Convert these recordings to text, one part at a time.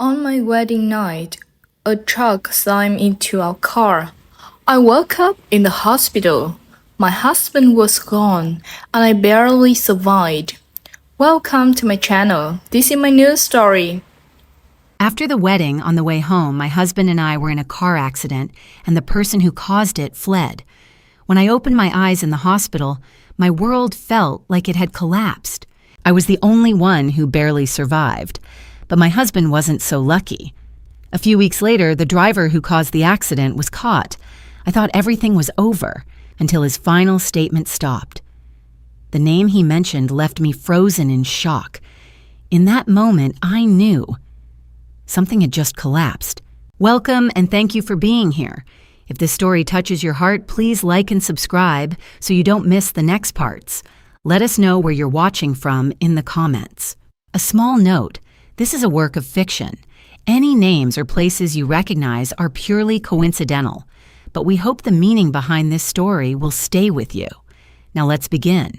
On my wedding night, a truck slammed into our car. I woke up in the hospital. My husband was gone, and I barely survived. Welcome to my channel. This is my news story. After the wedding, on the way home, my husband and I were in a car accident, and the person who caused it fled. When I opened my eyes in the hospital, my world felt like it had collapsed. I was the only one who barely survived, but my husband wasn't so lucky. A few weeks later, the driver who caused the accident was caught. I thought everything was over until his final statement stopped. The name he mentioned left me frozen in shock. In that moment, I knew something had just collapsed. Welcome and thank you for being here. If this story touches your heart, please like and subscribe so you don't miss the next parts. Let us know where you're watching from in the comments. A small note, this is a work of fiction. Any names or places you recognize are purely coincidental, but we hope the meaning behind this story will stay with you. Now let's begin.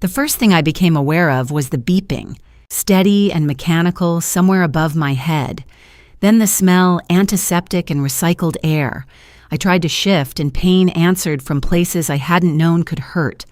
The first thing I became aware of was the beeping, steady and mechanical somewhere above my head. Then the smell, antiseptic and recycled air. I tried to shift and pain answered from places I hadn't known could hurt.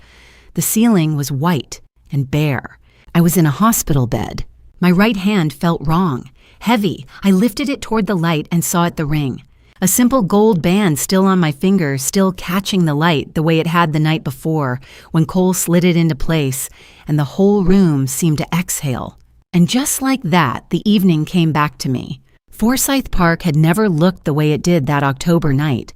The ceiling was white and bare. I was in a hospital bed. My right hand felt wrong, heavy. I lifted it toward the light and saw it the ring. A simple gold band still on my finger, still catching the light the way it had the night before when Cole slid it into place, and the whole room seemed to exhale. And just like that, the evening came back to me. Forsyth Park had never looked the way it did that October night.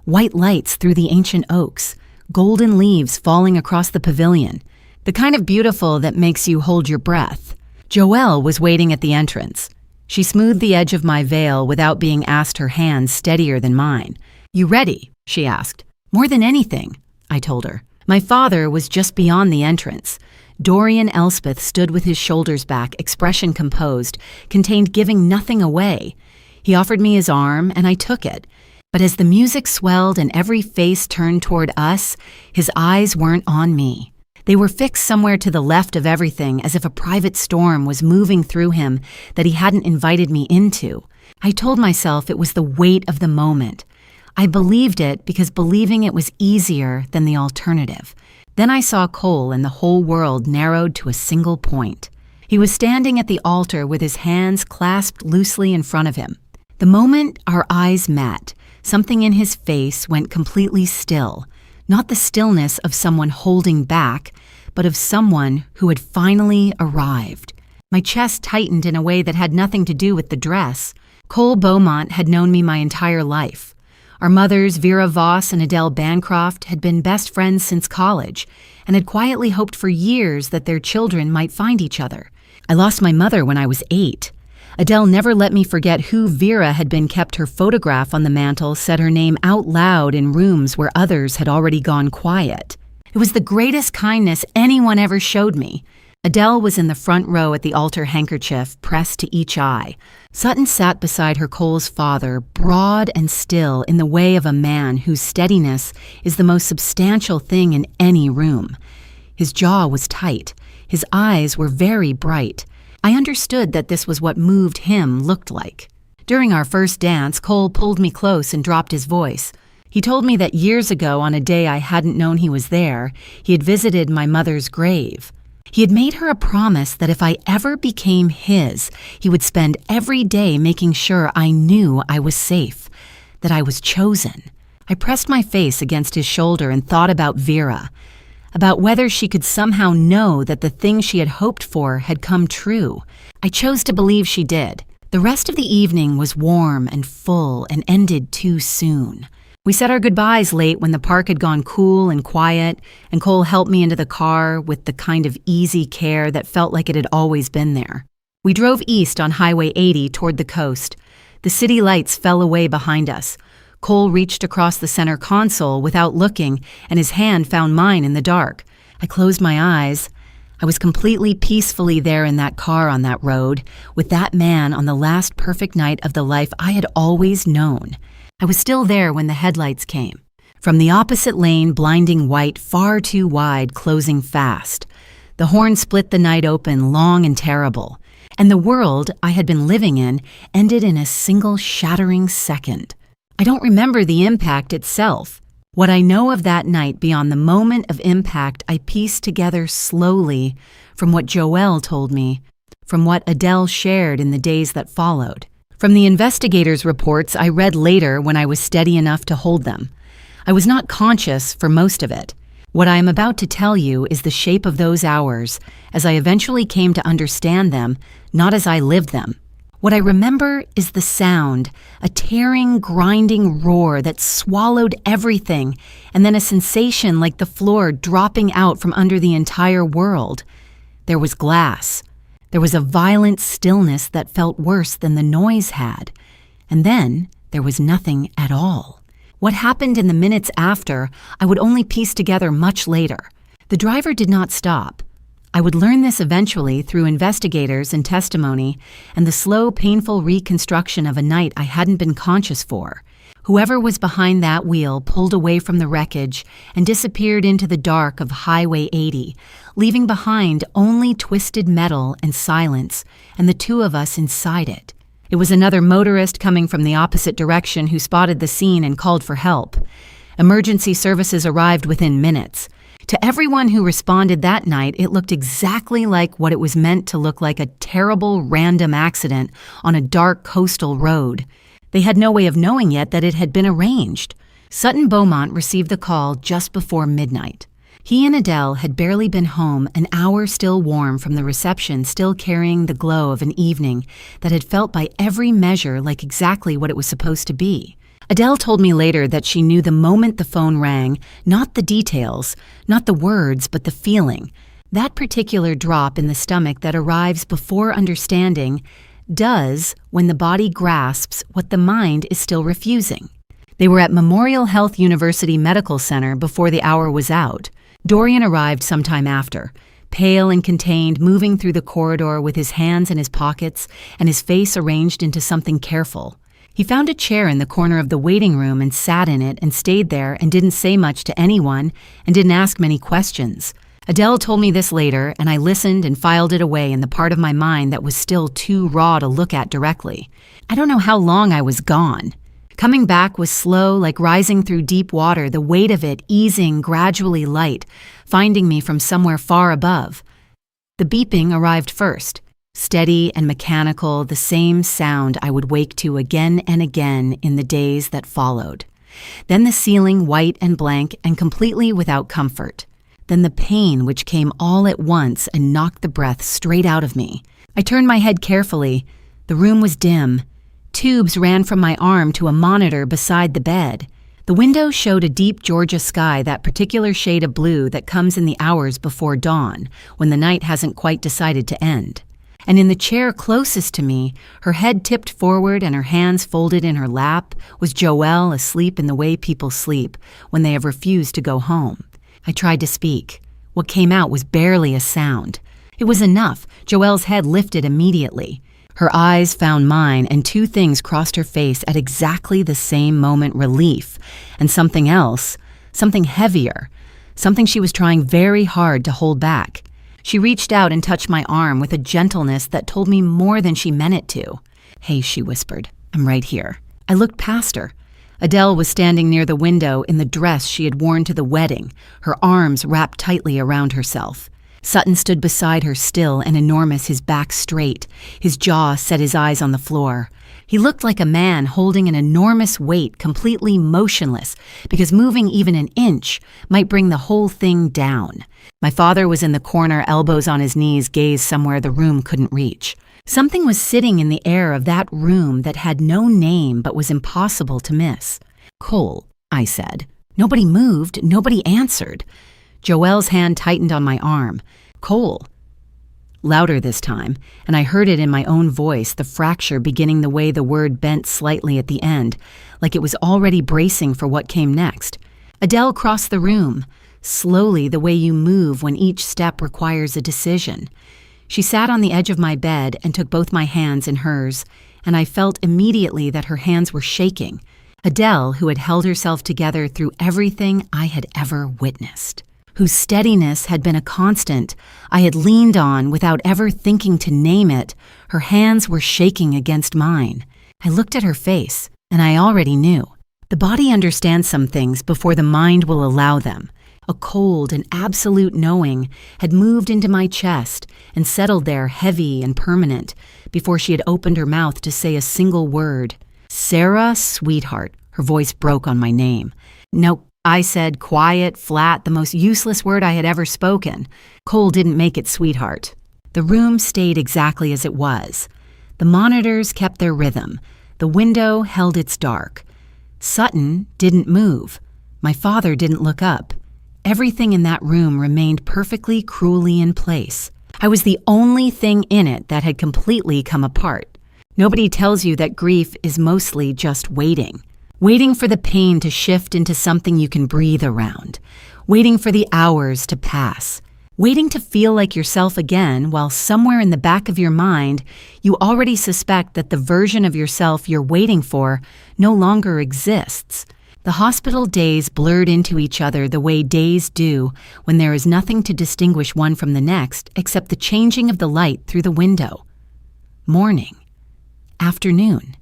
White lights through the ancient oaks, golden leaves falling across the pavilion, the kind of beautiful that makes you hold your breath. Joelle was waiting at the entrance. She smoothed the edge of my veil without being asked, her hands steadier than mine. "You ready?" she asked. "More than anything," I told her. My father was just beyond the entrance. Dorian Elspeth stood with his shoulders back, expression composed, contained giving nothing away. He offered me his arm, and I took it. But as the music swelled and every face turned toward us, his eyes weren't on me. They were fixed somewhere to the left of everything, as if a private storm was moving through him that he hadn't invited me into. I told myself it was the weight of the moment. I believed it because believing it was easier than the alternative. Then I saw Cole, and the whole world narrowed to a single point. He was standing at the altar with his hands clasped loosely in front of him. The moment our eyes met, something in his face went completely still. Not the stillness of someone holding back, but of someone who had finally arrived. My chest tightened in a way that had nothing to do with the dress. Cole Beaumont had known me my entire life. Our mothers, Vera Voss and Adele Bancroft, had been best friends since college and had quietly hoped for years that their children might find each other. I lost my mother when I was 8. Adele never let me forget who Vera had been. Kept her photograph on the mantel, said her name out loud in rooms where others had already gone quiet. It was the greatest kindness anyone ever showed me. Adele was in the front row at the altar, handkerchief pressed to each eye. Sutton sat beside her, Cole's father, broad and still in the way of a man whose steadiness is the most substantial thing in any room. His jaw was tight. His eyes were very bright. I understood that this was what moved him looked like. During our first dance, Cole pulled me close and dropped his voice. He told me that years ago, on a day I hadn't known he was there, he had visited my mother's grave. He had made her a promise that if I ever became his, he would spend every day making sure I knew I was safe, that I was chosen. I pressed my face against his shoulder and thought about Vera, about whether she could somehow know that the thing she had hoped for had come true. I chose to believe she did. The rest of the evening was warm and full and ended too soon. We said our goodbyes late when the park had gone cool and quiet, and Cole helped me into the car with the kind of easy care that felt like it had always been there. We drove east on Highway 80 toward the coast. The city lights fell away behind us. Cole reached across the center console without looking, and his hand found mine in the dark. I closed my eyes. I was completely peacefully there in that car on that road, with that man on the last perfect night of the life I had always known. I was still there when the headlights came. From the opposite lane, blinding white, far too wide, closing fast. The horn split the night open, long and terrible. and the world I had been living in ended in a single shattering second. I don't remember the impact itself. What I know of that night beyond the moment of impact, I pieced together slowly from what Joelle told me, from what Adele shared in the days that followed, from the investigators' reports I read later when I was steady enough to hold them. I was not conscious for most of it. What I am about to tell you is the shape of those hours as I eventually came to understand them, not as I lived them. What I remember is the sound, a tearing, grinding roar that swallowed everything, and then a sensation like the floor dropping out from under the entire world. There was glass. There was a violent stillness that felt worse than the noise had. And then there was nothing at all. What happened in the minutes after, I would only piece together much later. The driver did not stop. I would learn this eventually through investigators and testimony and the slow, painful reconstruction of a night I hadn't been conscious for. Whoever was behind that wheel pulled away from the wreckage and disappeared into the dark of Highway 80, leaving behind only twisted metal and silence, and the two of us inside it. It was another motorist coming from the opposite direction who spotted the scene and called for help. Emergency services arrived within minutes. To everyone who responded that night, it looked exactly like what it was meant to look like, a terrible random accident on a dark coastal road. They had no way of knowing yet that it had been arranged. Sutton Beaumont received the call just before midnight. He and Adele had barely been home, an hour still warm from the reception, still carrying the glow of an evening that had felt by every measure like exactly what it was supposed to be. Adele told me later that she knew the moment the phone rang, not the details, not the words, but the feeling. That particular drop in the stomach that arrives before understanding does when the body grasps what the mind is still refusing. They were at Memorial Health University Medical Center before the hour was out. Dorian arrived sometime after, pale and contained, moving through the corridor with his hands in his pockets and his face arranged into something careful. He found a chair in the corner of the waiting room and sat in it and stayed there and didn't say much to anyone and didn't ask many questions. Adele told me this later, and I listened and filed it away in the part of my mind that was still too raw to look at directly. I don't know how long I was gone. Coming back was slow, like rising through deep water, the weight of it easing gradually light, finding me from somewhere far above. The beeping arrived first. Steady and mechanical, the same sound I would wake to again and again in the days that followed. Then the ceiling white and blank and completely without comfort. Then the pain which came all at once and knocked the breath straight out of me. I turned my head carefully. The room was dim. Tubes ran from my arm to a monitor beside the bed. The window showed a deep Georgia sky, that particular shade of blue that comes in the hours before dawn, when the night hasn't quite decided to end. And in the chair closest to me, her head tipped forward and her hands folded in her lap, was Joelle, asleep in the way people sleep when they have refused to go home. I tried to speak. What came out was barely a sound. It was enough. Joelle's head lifted immediately. Her eyes found mine, and two things crossed her face at exactly the same moment: relief and something else, something heavier, something she was trying very hard to hold back. She reached out and touched my arm with a gentleness that told me more than she meant it to. "Hey," she whispered, "I'm right here." I looked past her. Adele was standing near the window in the dress she had worn to the wedding, her arms wrapped tightly around herself. Sutton stood beside her, still and enormous, his back straight, his jaw set, his eyes on the floor. He looked like a man holding an enormous weight, completely motionless, because moving even an inch might bring the whole thing down. My father was in the corner, elbows on his knees, gaze somewhere the room couldn't reach. Something was sitting in the air of that room that had no name but was impossible to miss. "Cole," I said. Nobody moved, nobody answered. Joelle's hand tightened on my arm. "Cole." Louder this time, and I heard it in my own voice, the fracture beginning the way the word bent slightly at the end, like it was already bracing for what came next. Adele crossed the room, slowly, the way you move when each step requires a decision. She sat on the edge of my bed and took both my hands in hers, and I felt immediately that her hands were shaking. Adele, who had held herself together through everything I had ever witnessed, whose steadiness had been a constant I had leaned on without ever thinking to name it, Her hands were shaking against mine. I looked at her face, and I already knew. The body understands some things before the mind will allow them. A cold and absolute knowing had moved into my chest and settled there heavy and permanent before she had opened her mouth to say a single word. "Sarah, sweetheart." Her voice broke on my name. "No," I said, quiet, flat, the most useless word I had ever spoken. Cole didn't make it sweetheart. The room stayed exactly as it was. The monitors kept their rhythm. The window held its dark. Sutton didn't move. My father didn't look up. Everything in that room remained perfectly, cruelly in place. I was the only thing in it that had completely come apart. Nobody tells you that grief is mostly just waiting. Waiting for the pain to shift into something you can breathe around. Waiting for the hours to pass. Waiting to feel like yourself again while somewhere in the back of your mind you already suspect that the version of yourself you're waiting for no longer exists. The hospital days blurred into each other the way days do when there is nothing to distinguish one from the next except the changing of the light through the window. Morning. Afternoon.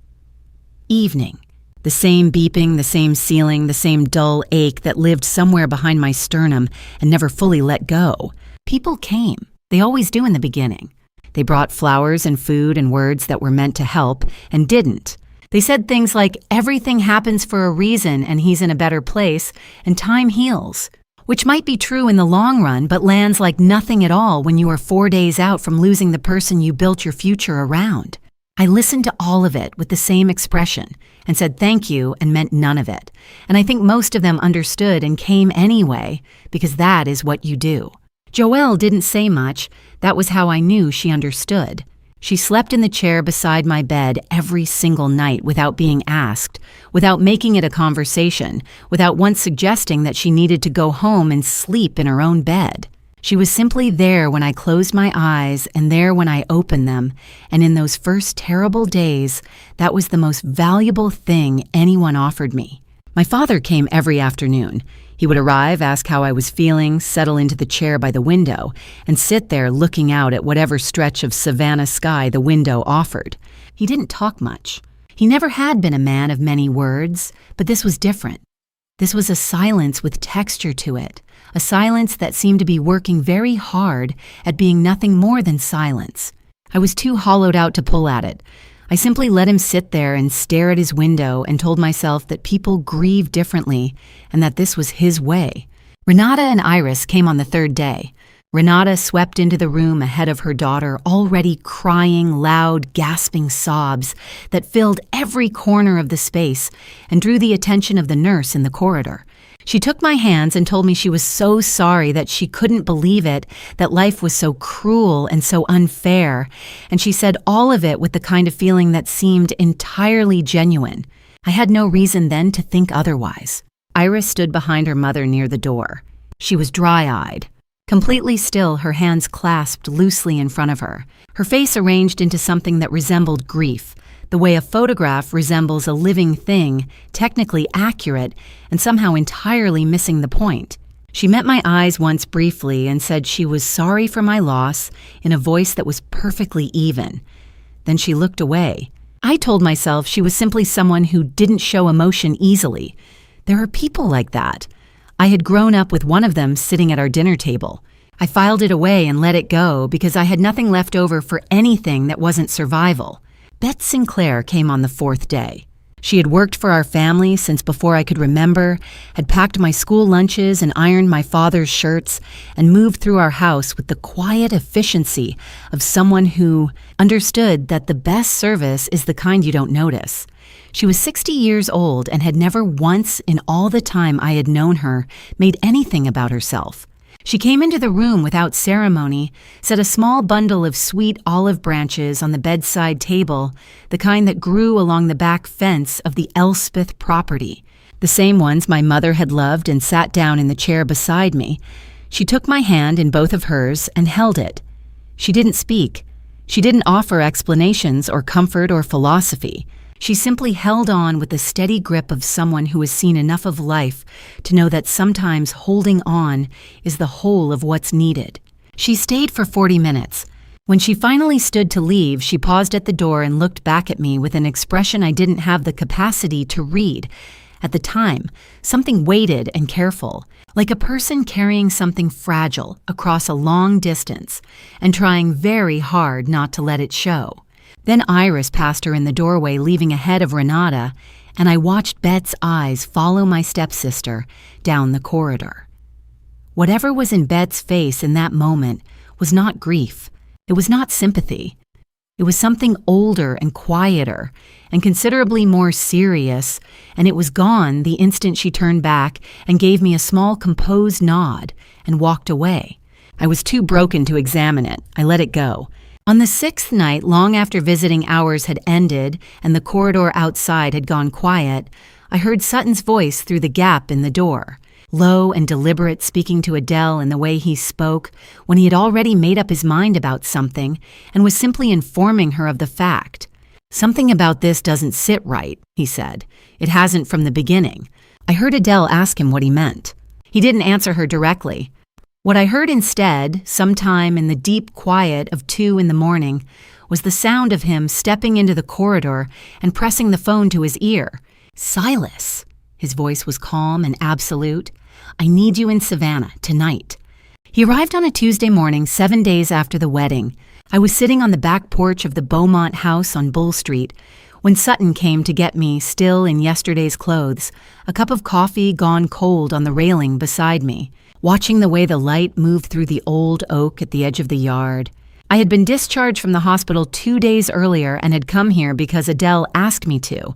Evening. The same beeping, the same ceiling, the same dull ache that lived somewhere behind my sternum and never fully let go. People came. They always do in the beginning. They brought flowers and food and words that were meant to help and didn't. They said things like, "Everything happens for a reason and he's in a better place, and time heals," which might be true in the long run but lands like nothing at all when you are 4 days out from losing the person you built your future around. I listened to all of it with the same expression and said thank you and meant none of it. And I think most of them understood and came anyway because that is what you do. Joelle didn't say much. That was how I knew she understood. She slept in the chair beside my bed every single night without being asked, without making it a conversation, without once suggesting that she needed to go home and sleep in her own bed. She was simply there when I closed my eyes and there when I opened them, and in those first terrible days, that was the most valuable thing anyone offered me. My father came every afternoon. He would arrive, ask how I was feeling, settle into the chair by the window, and sit there looking out at whatever stretch of savannah sky the window offered. He didn't talk much. He never had been a man of many words, but this was different. This was a silence with texture to it, a silence that seemed to be working very hard at being nothing more than silence. I was too hollowed out to pull at it. I simply let him sit there and stare at his window and told myself that people grieve differently and that this was his way. Renata and Iris came on the third day. Renata swept into the room ahead of her daughter, already crying loud, gasping sobs that filled every corner of the space and drew the attention of the nurse in the corridor. She took my hands and told me she was so sorry that she couldn't believe it, that life was so cruel and so unfair, and she said all of it with the kind of feeling that seemed entirely genuine. I had no reason then to think otherwise. Iris stood behind her mother near the door. She was dry-eyed. Completely still, her hands clasped loosely in front of her, her face arranged into something that resembled grief, the way a photograph resembles a living thing, technically accurate, and somehow entirely missing the point. She met my eyes once briefly and said she was sorry for my loss in a voice that was perfectly even. Then she looked away. I told myself she was simply someone who didn't show emotion easily. There are people like that. I had grown up with one of them sitting at our dinner table. I filed it away and let it go because I had nothing left over for anything that wasn't survival. Bette Sinclair came on the fourth day. She had worked for our family since before I could remember, had packed my school lunches and ironed my father's shirts, and moved through our house with the quiet efficiency of someone who understood that the best service is the kind you don't notice. She was 60 years old and had never once in all the time I had known her made anything about herself. She came into the room without ceremony, set a small bundle of sweet olive branches on the bedside table, the kind that grew along the back fence of the Elspeth property, the same ones my mother had loved, and sat down in the chair beside me. She took my hand in both of hers and held it. She didn't speak. She didn't offer explanations or comfort or philosophy. She simply held on with the steady grip of someone who has seen enough of life to know that sometimes holding on is the whole of what's needed. She stayed for 40 minutes. When she finally stood to leave, she paused at the door and looked back at me with an expression I didn't have the capacity to read. At the time, something weighted and careful, like a person carrying something fragile across a long distance and trying very hard not to let it show. Then Iris passed her in the doorway, leaving ahead of Renata, and I watched Bet's eyes follow my stepsister down the corridor. Whatever was in Bet's face in that moment was not grief. It was not sympathy. It was something older and quieter and considerably more serious, and it was gone the instant she turned back and gave me a small composed nod and walked away. I was too broken to examine it. I let it go. On the sixth night, long after visiting hours had ended and the corridor outside had gone quiet, I heard Sutton's voice through the gap in the door. Low and deliberate, speaking to Adele in the way he spoke when he had already made up his mind about something and was simply informing her of the fact. "Something about this doesn't sit right," he said. "It hasn't from the beginning." I heard Adele ask him what he meant. He didn't answer her directly. What I heard instead, sometime in the deep quiet of 2 in the morning, was the sound of him stepping into the corridor and pressing the phone to his ear. "Silas." His voice was calm and absolute. "I need you in Savannah, tonight." He arrived on a Tuesday morning, 7 days after the wedding. I was sitting on the back porch of the Beaumont house on Bull Street when Sutton came to get me, still in yesterday's clothes, a cup of coffee gone cold on the railing beside me, watching the way the light moved through the old oak at the edge of the yard. I had been discharged from the hospital 2 days earlier and had come here because Adele asked me to.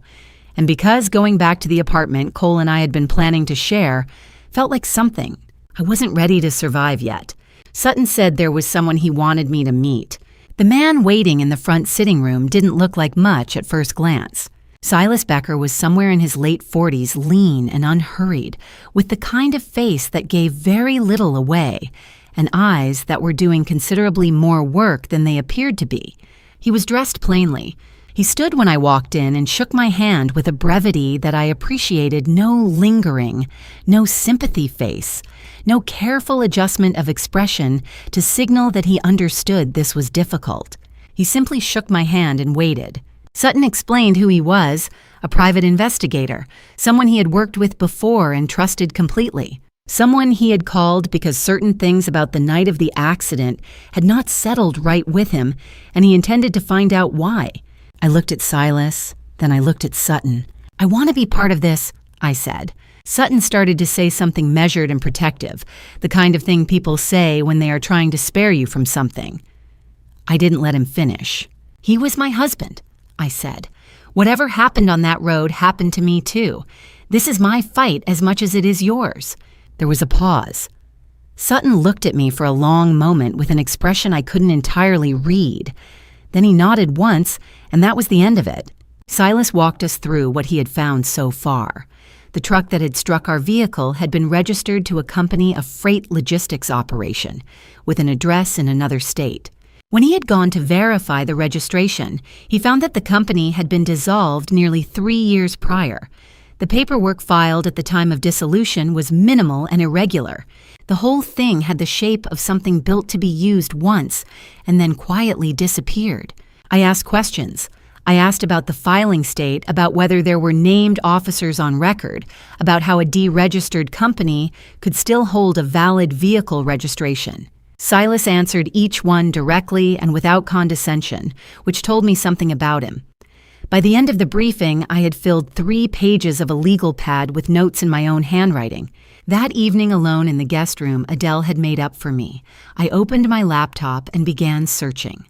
And because going back to the apartment Cole and I had been planning to share felt like something. I wasn't ready to survive yet. Sutton said there was someone he wanted me to meet. The man waiting in the front sitting room didn't look like much at first glance. Silas Becker was somewhere in his late 40s, lean and unhurried, with the kind of face that gave very little away, and eyes that were doing considerably more work than they appeared to be. He was dressed plainly. He stood when I walked in and shook my hand with a brevity that I appreciated. No lingering, no sympathy face, no careful adjustment of expression to signal that he understood this was difficult. He simply shook my hand and waited. Sutton explained who he was, a private investigator, someone he had worked with before and trusted completely. Someone he had called because certain things about the night of the accident had not settled right with him, and he intended to find out why. I looked at Silas, then I looked at Sutton. "I want to be part of this," I said. Sutton started to say something measured and protective, the kind of thing people say when they are trying to spare you from something. I didn't let him finish. "He was my husband," I said. "Whatever happened on that road happened to me too. This is my fight as much as it is yours." There was a pause. Sutton looked at me for a long moment with an expression I couldn't entirely read. Then he nodded once, and that was the end of it. Silas walked us through what he had found so far. The truck that had struck our vehicle had been registered to a company, a freight logistics operation, with an address in another state. When he had gone to verify the registration, he found that the company had been dissolved nearly 3 years prior. The paperwork filed at the time of dissolution was minimal and irregular. The whole thing had the shape of something built to be used once and then quietly disappeared. I asked questions. I asked about the filing state, about whether there were named officers on record, about how a deregistered company could still hold a valid vehicle registration. Silas answered each one directly and without condescension, which told me something about him. By the end of the briefing, I had filled 3 pages of a legal pad with notes in my own handwriting. That evening alone in the guest room, Adele had made up for me. I opened my laptop and began searching.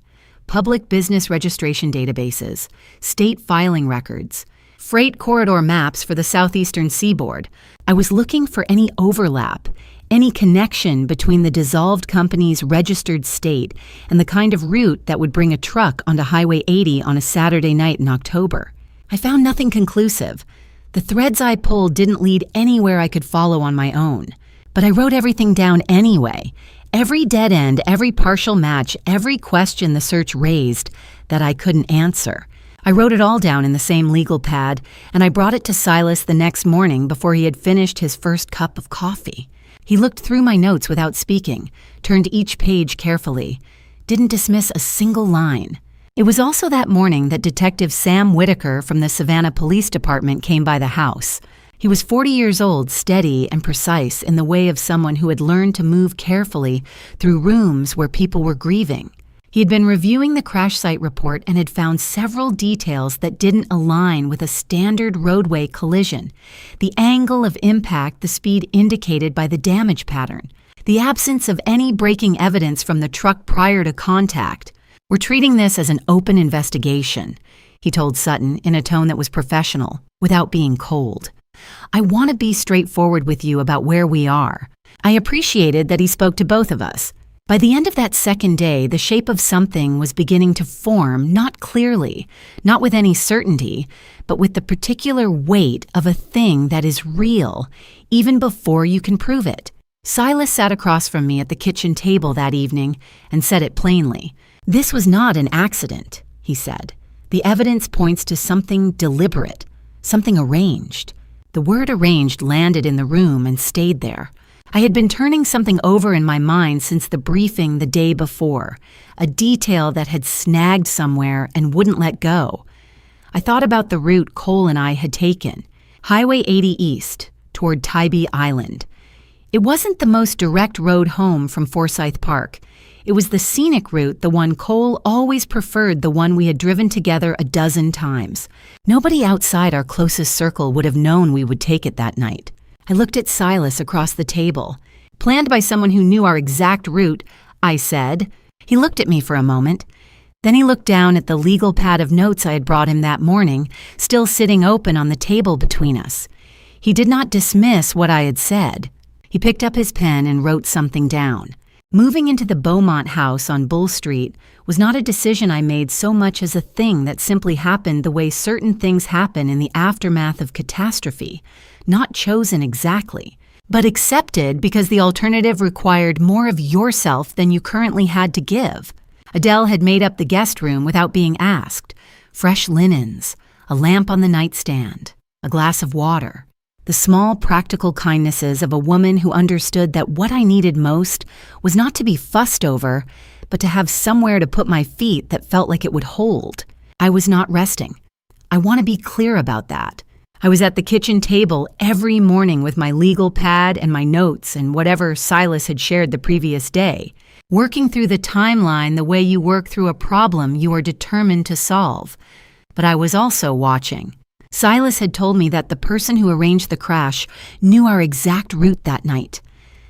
Public business registration databases, state filing records, freight corridor maps for the southeastern seaboard. I was looking for any overlap, any connection between the dissolved company's registered state and the kind of route that would bring a truck onto Highway 80 on a Saturday night in October. I found nothing conclusive. The threads I pulled didn't lead anywhere I could follow on my own. But I wrote everything down anyway. Every dead end, every partial match, every question the search raised that I couldn't answer. I wrote it all down in the same legal pad, and I brought it to Silas the next morning before he had finished his first cup of coffee. He looked through my notes without speaking, turned each page carefully. didn't dismiss a single line. It was also that morning that Detective Sam Whitaker from the Savannah Police Department came by the house. He was 40 years old, steady and precise in the way of someone who had learned to move carefully through rooms where people were grieving. He had been reviewing the crash site report and had found several details that didn't align with a standard roadway collision. The angle of impact, the speed indicated by the damage pattern, the absence of any braking evidence from the truck prior to contact. "We're treating this as an open investigation," he told Sutton in a tone that was professional, without being cold. "I want to be straightforward with you about where we are." I appreciated that he spoke to both of us. By the end of that second day, the shape of something was beginning to form, not clearly, not with any certainty, but with the particular weight of a thing that is real, even before you can prove it. Silas sat across from me at the kitchen table that evening and said it plainly. "This was not an accident," he said. "The evidence points to something deliberate, something arranged." The word arranged landed in the room and stayed there. I had been turning something over in my mind since the briefing the day before, a detail that had snagged somewhere and wouldn't let go. I thought about the route Cole and I had taken, Highway 80 East, toward Tybee Island. It wasn't the most direct road home from Forsyth Park. It was the scenic route, the one Cole always preferred, the one we had driven together a dozen times. Nobody outside our closest circle would have known we would take it that night. I looked at Silas across the table. "Planned by someone who knew our exact route," I said. He looked at me for a moment. Then he looked down at the legal pad of notes I had brought him that morning, still sitting open on the table between us. He did not dismiss what I had said. He picked up his pen and wrote something down. Moving into the Beaumont house on Bull Street was not a decision I made so much as a thing that simply happened the way certain things happen in the aftermath of catastrophe, not chosen exactly, but accepted because the alternative required more of yourself than you currently had to give. Adele had made up the guest room without being asked. Fresh linens, a lamp on the nightstand, a glass of water. The small practical kindnesses of a woman who understood that what I needed most was not to be fussed over, but to have somewhere to put my feet that felt like it would hold. I was not resting. I want to be clear about that. I was at the kitchen table every morning with my legal pad and my notes and whatever Silas had shared the previous day, working through the timeline the way you work through a problem you are determined to solve. But I was also watching. Silas had told me that the person who arranged the crash knew our exact route that night.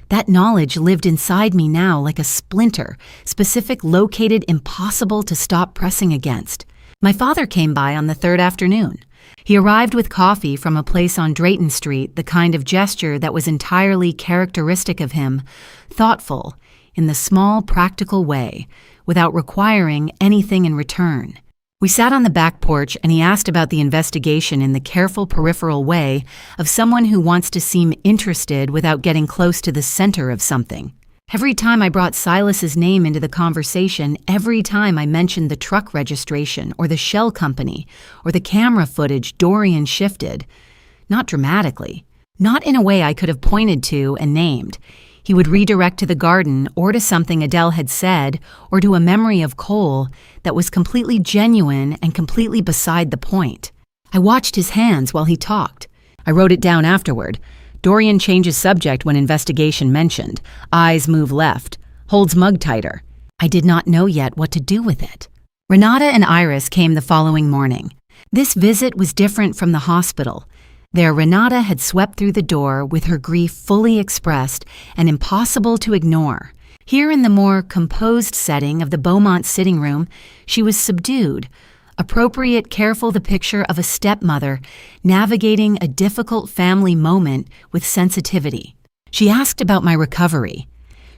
That knowledge lived inside me now like a splinter, specific, located, impossible to stop pressing against. My father came by on the third afternoon. He arrived with coffee from a place on Drayton Street, the kind of gesture that was entirely characteristic of him, thoughtful, in the small, practical way, without requiring anything in return. We sat on the back porch and he asked about the investigation in the careful peripheral way of someone who wants to seem interested without getting close to the center of something. Every time I brought Silas's name into the conversation, every time I mentioned the truck registration or the shell company or the camera footage, Dorian shifted. Not dramatically, not in a way I could have pointed to and named. He would redirect to the garden or to something Adele had said or to a memory of Cole that was completely genuine and completely beside the point. I watched his hands while he talked. I wrote it down afterward. Dorian changes subject when investigation mentioned. Eyes move left. Holds mug tighter. I did not know yet what to do with it. Renata and Iris came the following morning. This visit was different from the hospital. There, Renata had swept through the door with her grief fully expressed and impossible to ignore. Here in the more composed setting of the Beaumont sitting room, she was subdued, appropriate, careful, the picture of a stepmother navigating a difficult family moment with sensitivity. She asked about my recovery.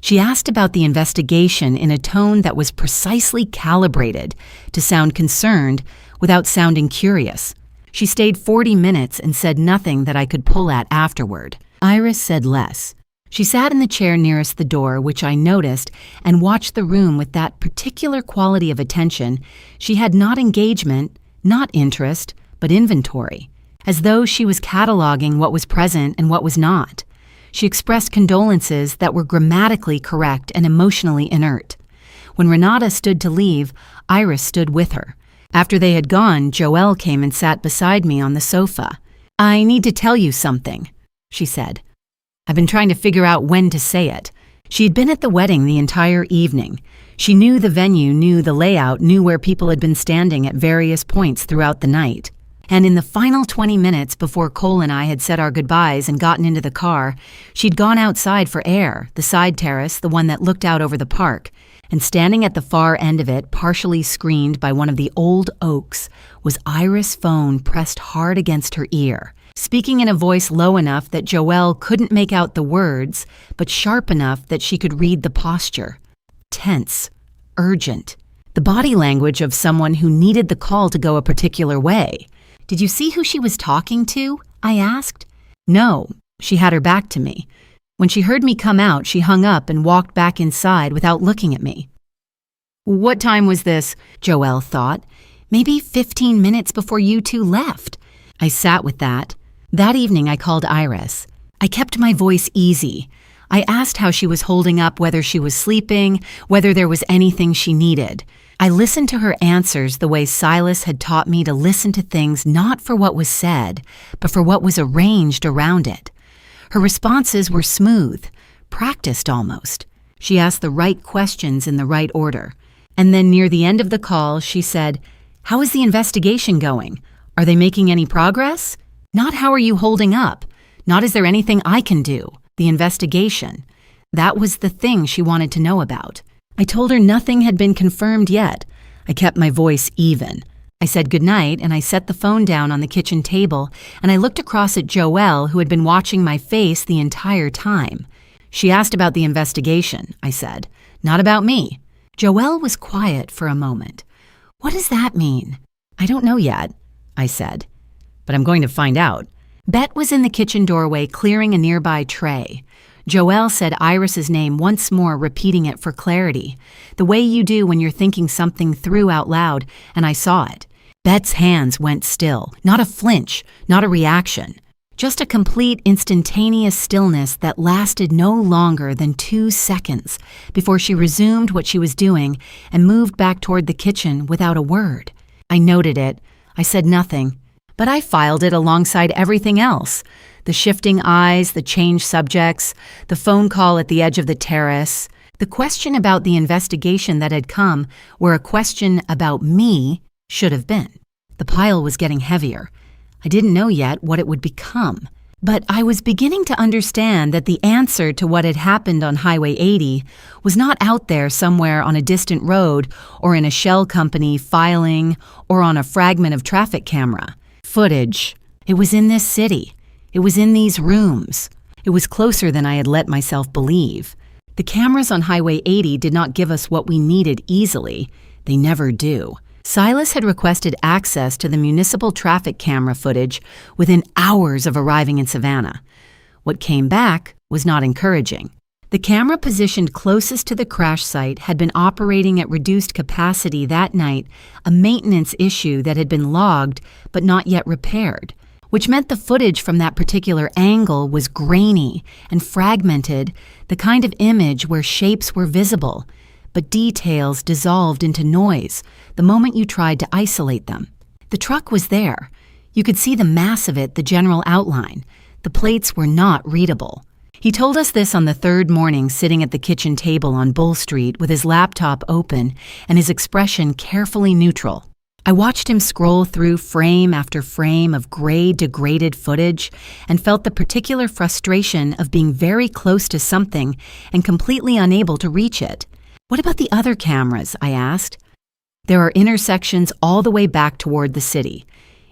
She asked about the investigation in a tone that was precisely calibrated to sound concerned without sounding curious. She stayed 40 minutes and said nothing that I could pull at afterward. Iris said less. She sat in the chair nearest the door, which I noticed, and watched the room with that particular quality of attention. She had not engagement, not interest, but inventory, as though she was cataloging what was present and what was not. She expressed condolences that were grammatically correct and emotionally inert. When Renata stood to leave, Iris stood with her. After they had gone, Joelle came and sat beside me on the sofa. "I need to tell you something," she said. I've been trying to figure out when to say it. She had been at the wedding the entire evening. She knew the venue, knew the layout, knew where people had been standing at various points throughout the night. And in the final 20 minutes before Cole and I had said our goodbyes and gotten into the car, she'd gone outside for air, the side terrace, the one that looked out over the park. And standing at the far end of it, partially screened by one of the old oaks, was Iris' phone pressed hard against her ear, speaking in a voice low enough that Joelle couldn't make out the words, but sharp enough that she could read the posture. Tense, urgent, the body language of someone who needed the call to go a particular way. "Did you see who she was talking to?" I asked. "No," she had her back to me. When she heard me come out, she hung up and walked back inside without looking at me. "What time was this?" Joelle thought. "Maybe 15 minutes before you two left." I sat with that. That evening I called Iris. I kept my voice easy. I asked how she was holding up, whether she was sleeping, whether there was anything she needed. I listened to her answers the way Silas had taught me to listen to things not for what was said, but for what was arranged around it. Her responses were smooth, practiced almost. She asked the right questions in the right order. And then near the end of the call, she said, "How is the investigation going? Are they making any progress? Not how are you holding up? Not is there anything I can do? The investigation." That was the thing she wanted to know about. I told her nothing had been confirmed yet. I kept my voice even. I said goodnight and I set the phone down on the kitchen table and I looked across at Joelle, who had been watching my face the entire time. "She asked about the investigation," I said, "not about me." Joelle was quiet for a moment. "What does that mean?" "I don't know yet," I said, "but I'm going to find out." Bet was in the kitchen doorway clearing a nearby tray. Joelle said Iris's name once more, repeating it for clarity, the way you do when you're thinking something through out loud, and I saw it. Bet's hands went still, not a flinch, not a reaction, just a complete instantaneous stillness that lasted no longer than 2 seconds before she resumed what she was doing and moved back toward the kitchen without a word. I noted it. I said nothing, but I filed it alongside everything else. The shifting eyes, the changed subjects, the phone call at the edge of the terrace, the question about the investigation that had come where a question about me should have been. The pile was getting heavier. I didn't know yet what it would become, but I was beginning to understand that the answer to what had happened on Highway 80 was not out there somewhere on a distant road or in a shell company filing or on a fragment of traffic camera. Footage. It was in this city. It was in these rooms. It was closer than I had let myself believe. The cameras on Highway 80 did not give us what we needed easily. They never do. Silas had requested access to the municipal traffic camera footage within hours of arriving in Savannah. What came back was not encouraging. The camera positioned closest to the crash site had been operating at reduced capacity that night, a maintenance issue that had been logged but not yet repaired, which meant the footage from that particular angle was grainy and fragmented, the kind of image where shapes were visible, but details dissolved into noise the moment you tried to isolate them. The truck was there. You could see the mass of it, the general outline. The plates were not readable. He told us this on the third morning, sitting at the kitchen table on Bull Street with his laptop open and his expression carefully neutral. I watched him scroll through frame after frame of gray, degraded footage and felt the particular frustration of being very close to something and completely unable to reach it. "What about the other cameras?" I asked. "There are intersections all the way back toward the city.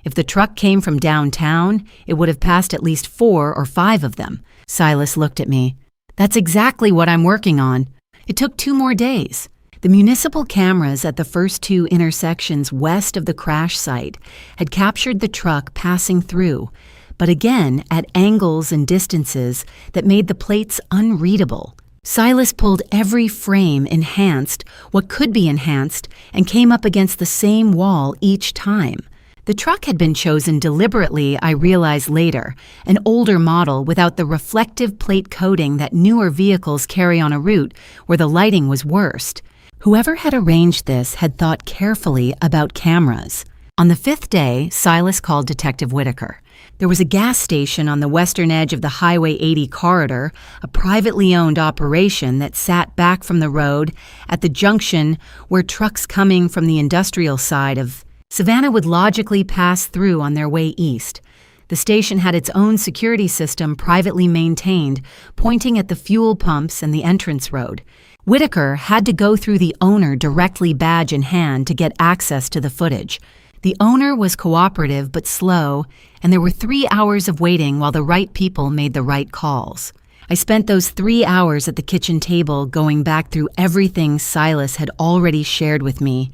If the truck came from downtown, it would have passed at least 4 or 5 of them." Silas looked at me. "That's exactly what I'm working on. It took 2 more days." The municipal cameras at the first 2 intersections west of the crash site had captured the truck passing through, but again at angles and distances that made the plates unreadable. Silas pulled every frame enhanced, what could be enhanced, and came up against the same wall each time. The truck had been chosen deliberately, I realized later, an older model without the reflective plate coating that newer vehicles carry on a route where the lighting was worst. Whoever had arranged this had thought carefully about cameras. On the 5th day, Silas called Detective Whitaker. There was a gas station on the western edge of the Highway 80 corridor, a privately owned operation that sat back from the road at the junction where trucks coming from the industrial side of Savannah would logically pass through on their way east. The station had its own security system privately maintained, pointing at the fuel pumps and the entrance road. Whitaker had to go through the owner directly, badge in hand, to get access to the footage. The owner was cooperative but slow, and there were 3 hours of waiting while the right people made the right calls. I spent those 3 hours at the kitchen table going back through everything Silas had already shared with me: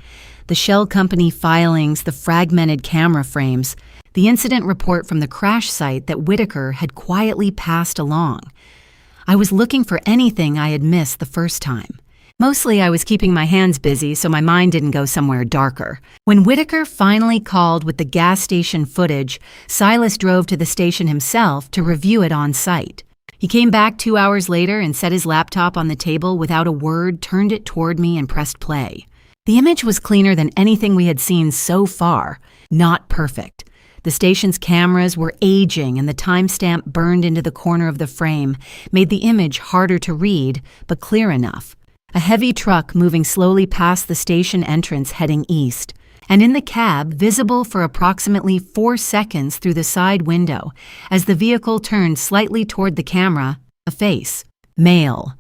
the shell company filings, the fragmented camera frames, the incident report from the crash site that Whitaker had quietly passed along. I was looking for anything I had missed the first time. Mostly I was keeping my hands busy so my mind didn't go somewhere darker. When Whitaker finally called with the gas station footage, Silas drove to the station himself to review it on site. He came back 2 hours later and set his laptop on the table without a word, turned it toward me, and pressed play. The image was cleaner than anything we had seen so far. Not perfect. The station's cameras were aging, and the timestamp burned into the corner of the frame made the image harder to read, but clear enough. A heavy truck moving slowly past the station entrance heading east, and in the cab, visible for approximately 4 seconds through the side window, as the vehicle turned slightly toward the camera, a face. Male.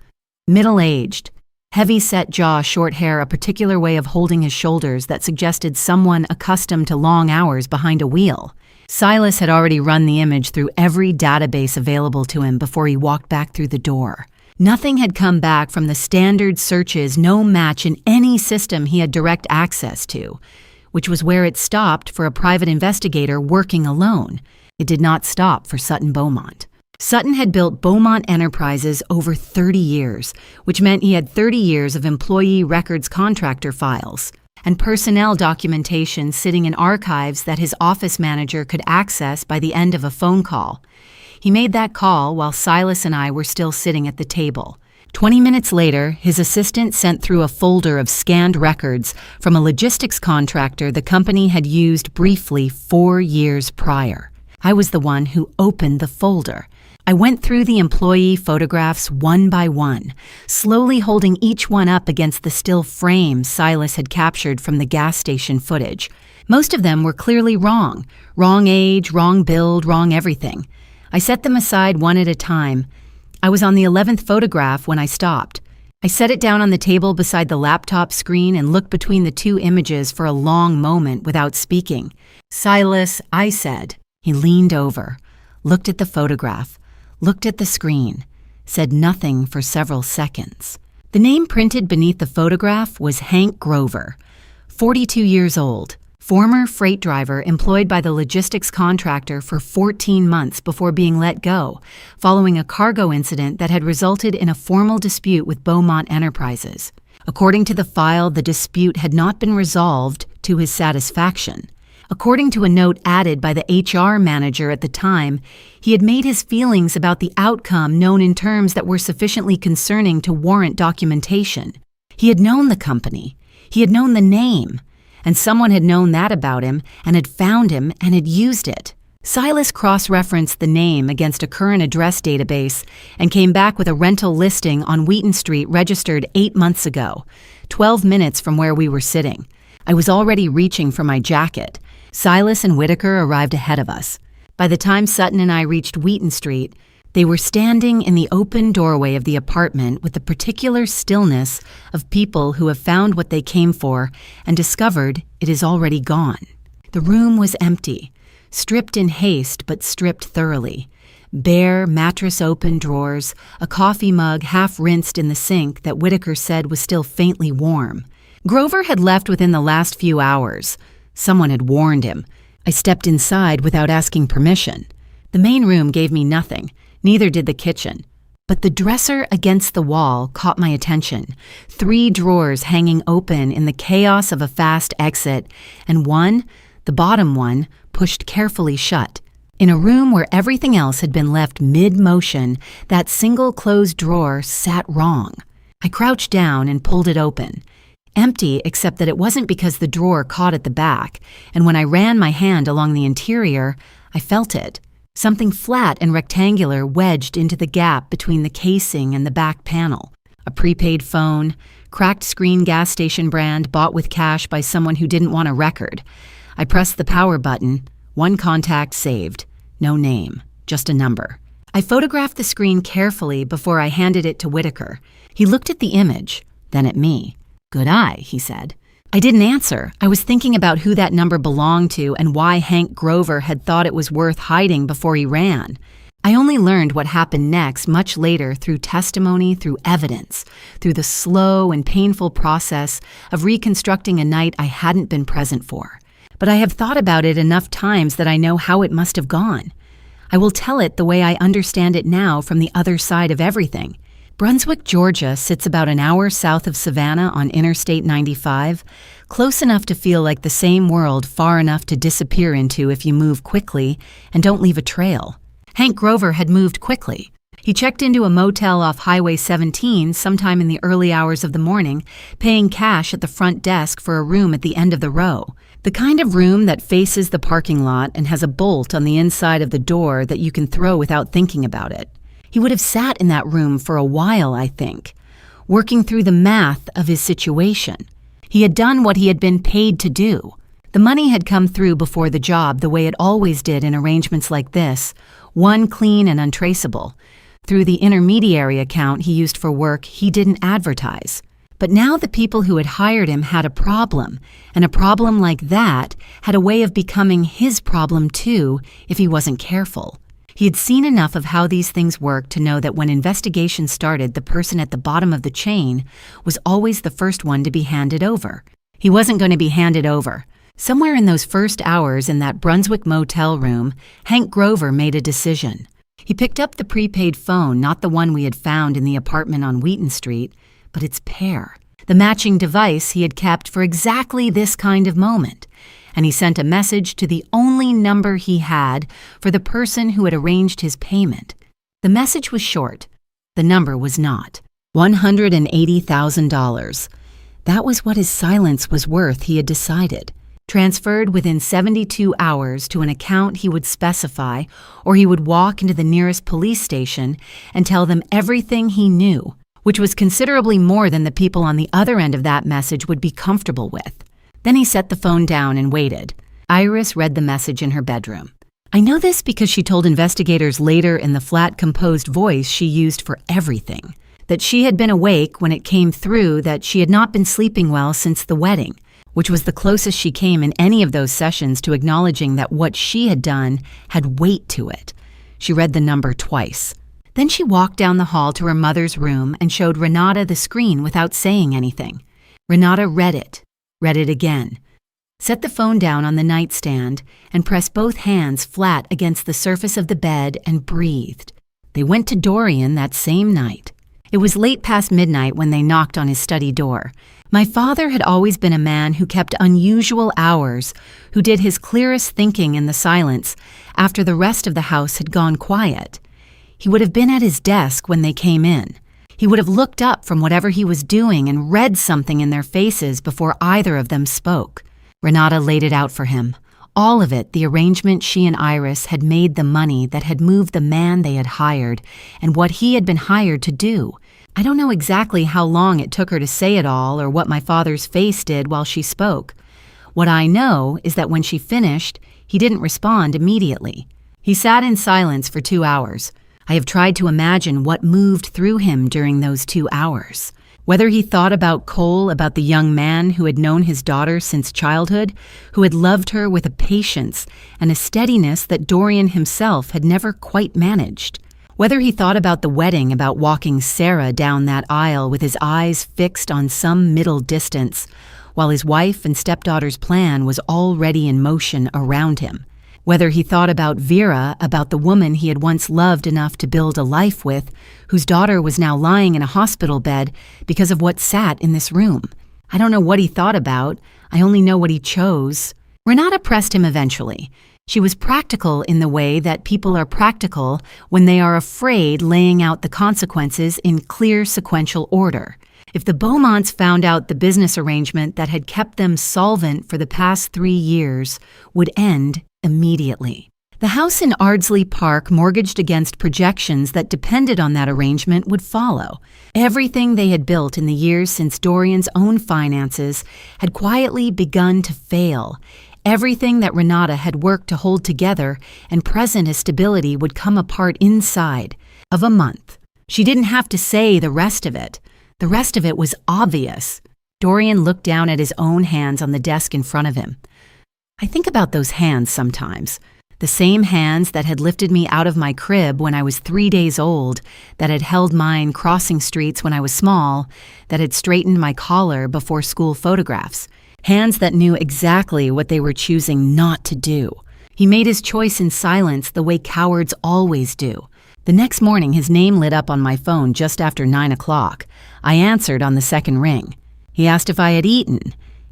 Middle-aged. Heavy-set jaw, short hair, a particular way of holding his shoulders that suggested someone accustomed to long hours behind a wheel. Silas had already run the image through every database available to him before he walked back through the door. Nothing had come back from the standard searches, no match in any system he had direct access to, which was where it stopped for a private investigator working alone. It did not stop for Sutton Beaumont. Sutton had built Beaumont Enterprises over 30 years, which meant he had 30 years of employee records contractor files and personnel documentation sitting in archives that his office manager could access by the end of a phone call. He made that call while Silas and I were still sitting at the table. 20 minutes later, his assistant sent through a folder of scanned records from a logistics contractor the company had used briefly 4 years prior. I was the one who opened the folder. I went through the employee photographs one by one, slowly holding each one up against the still frame Silas had captured from the gas station footage. Most of them were clearly wrong. Wrong age, wrong build, wrong everything. I set them aside one at a time. I was on the 11th photograph when I stopped. I set it down on the table beside the laptop screen and looked between the 2 images for a long moment without speaking. "Silas," I said. He leaned over, looked at the photograph, looked at the screen, said nothing for several seconds. The name printed beneath the photograph was Hank Grover, 42 years old. Former freight driver employed by the logistics contractor for 14 months before being let go, following a cargo incident that had resulted in a formal dispute with Beaumont Enterprises. According to the file, the dispute had not been resolved to his satisfaction. According to a note added by the HR manager at the time, he had made his feelings about the outcome known in terms that were sufficiently concerning to warrant documentation. He had known the company. He had known the name. And someone had known that about him and had found him and had used it. Silas cross-referenced the name against a current address database and came back with a rental listing on Wheaton Street registered 8 months ago, 12 minutes from where we were sitting. I was already reaching for my jacket. Silas and Whitaker arrived ahead of us. By the time Sutton and I reached Wheaton Street, they were standing in the open doorway of the apartment with the particular stillness of people who have found what they came for and discovered it is already gone. The room was empty, stripped in haste but stripped thoroughly. Bare, mattress-open drawers, a coffee mug half-rinsed in the sink that Whitaker said was still faintly warm. Grover had left within the last few hours. Someone had warned him. I stepped inside without asking permission. The main room gave me nothing. Neither did the kitchen. But the dresser against the wall caught my attention. 3 drawers hanging open in the chaos of a fast exit, and one, the bottom one, pushed carefully shut. In a room where everything else had been left mid-motion, that single closed drawer sat wrong. I crouched down and pulled it open. Empty, except that it wasn't because the drawer caught at the back, and when I ran my hand along the interior, I felt it. Something flat and rectangular wedged into the gap between the casing and the back panel. A prepaid phone, cracked screen gas station brand bought with cash by someone who didn't want a record. I pressed the power button. One contact saved. No name, just a number. I photographed the screen carefully before I handed it to Whitaker. He looked at the image, then at me. "Good eye," he said. I didn't answer. I was thinking about who that number belonged to and why Hank Grover had thought it was worth hiding before he ran. I only learned what happened next much later through testimony, through evidence, through the slow and painful process of reconstructing a night I hadn't been present for. But I have thought about it enough times that I know how it must have gone. I will tell it the way I understand it now from the other side of everything. Brunswick, Georgia sits about an hour south of Savannah on Interstate 95, close enough to feel like the same world, far enough to disappear into if you move quickly and don't leave a trail. Hank Grover had moved quickly. He checked into a motel off Highway 17 sometime in the early hours of the morning, paying cash at the front desk for a room at the end of the row. The kind of room that faces the parking lot and has a bolt on the inside of the door that you can throw without thinking about it. He would have sat in that room for a while, I think, working through the math of his situation. He had done what he had been paid to do. The money had come through before the job the way it always did in arrangements like this, one clean and untraceable. Through the intermediary account he used for work he didn't advertise. But now the people who had hired him had a problem, and a problem like that had a way of becoming his problem too if he wasn't careful. He had seen enough of how these things worked to know that when investigations started, the person at the bottom of the chain was always the first one to be handed over. He wasn't going to be handed over. Somewhere in those first hours in that Brunswick motel room, Hank Grover made a decision. He picked up the prepaid phone, not the one we had found in the apartment on Wheaton Street, but its pair, the matching device he had kept for exactly this kind of moment. And he sent a message to the only number he had for the person who had arranged his payment. The message was short. The number was not. $180,000. That was what his silence was worth, he had decided. Transferred within 72 hours to an account he would specify, or he would walk into the nearest police station and tell them everything he knew, which was considerably more than the people on the other end of that message would be comfortable with. Then he set the phone down and waited. Iris read the message in her bedroom. I know this because she told investigators later in the flat, composed voice she used for everything, that she had been awake when it came through that she had not been sleeping well since the wedding, which was the closest she came in any of those sessions to acknowledging that what she had done had weight to it. She read the number twice. Then she walked down the hall to her mother's room and showed Renata the screen without saying anything. Renata read it again, set the phone down on the nightstand, and pressed both hands flat against the surface of the bed and breathed. They went to Dorian that same night. It was late past midnight when they knocked on his study door. My father had always been a man who kept unusual hours, who did his clearest thinking in the silence after the rest of the house had gone quiet. He would have been at his desk when they came in. He would have looked up from whatever he was doing and read something in their faces before either of them spoke. Renata laid it out for him. All of it, the arrangement she and Iris had made, the money that had moved the man they had hired, and what he had been hired to do. I don't know exactly how long it took her to say it all or what my father's face did while she spoke. What I know is that when she finished, he didn't respond immediately. He sat in silence for 2 hours. I have tried to imagine what moved through him during those 2 hours. Whether he thought about Cole, about the young man who had known his daughter since childhood, who had loved her with a patience and a steadiness that Dorian himself had never quite managed. Whether he thought about the wedding, about walking Sarah down that aisle with his eyes fixed on some middle distance, while his wife and stepdaughter's plan was already in motion around him. Whether he thought about Vera, about the woman he had once loved enough to build a life with, whose daughter was now lying in a hospital bed because of what sat in this room. I don't know what he thought about. I only know what he chose. Renata pressed him eventually. She was practical in the way that people are practical when they are afraid, laying out the consequences in clear sequential order. If the Beaumonts found out the business arrangement that had kept them solvent for the past 3 years would end immediately. The house in Ardsley Park, mortgaged against projections that depended on that arrangement, would follow. Everything they had built in the years since Dorian's own finances had quietly begun to fail. Everything that Renata had worked to hold together and present as stability would come apart inside of a month. She didn't have to say the rest of it. The rest of it was obvious. Dorian looked down at his own hands on the desk in front of him. I think about those hands sometimes. The same hands that had lifted me out of my crib when I was 3 days old, that had held mine crossing streets when I was small, that had straightened my collar before school photographs. Hands that knew exactly what they were choosing not to do. He made his choice in silence the way cowards always do. The next morning, his name lit up on my phone just after 9 o'clock. I answered on the second ring. He asked if I had eaten.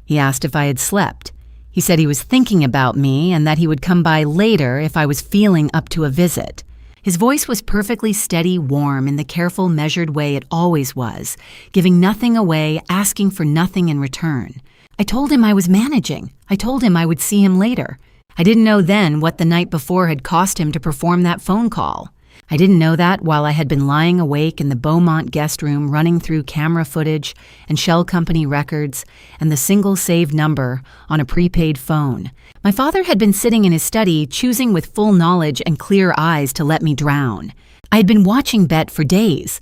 He asked if I had slept. He said he was thinking about me and that he would come by later if I was feeling up to a visit. His voice was perfectly steady, warm, in the careful, measured way it always was, giving nothing away, asking for nothing in return. I told him I was managing. I told him I would see him later. I didn't know then what the night before had cost him to perform that phone call. I didn't know that while I had been lying awake in the Beaumont guest room running through camera footage and shell company records and the single saved number on a prepaid phone. My father had been sitting in his study choosing with full knowledge and clear eyes to let me drown. I had been watching Bet for days.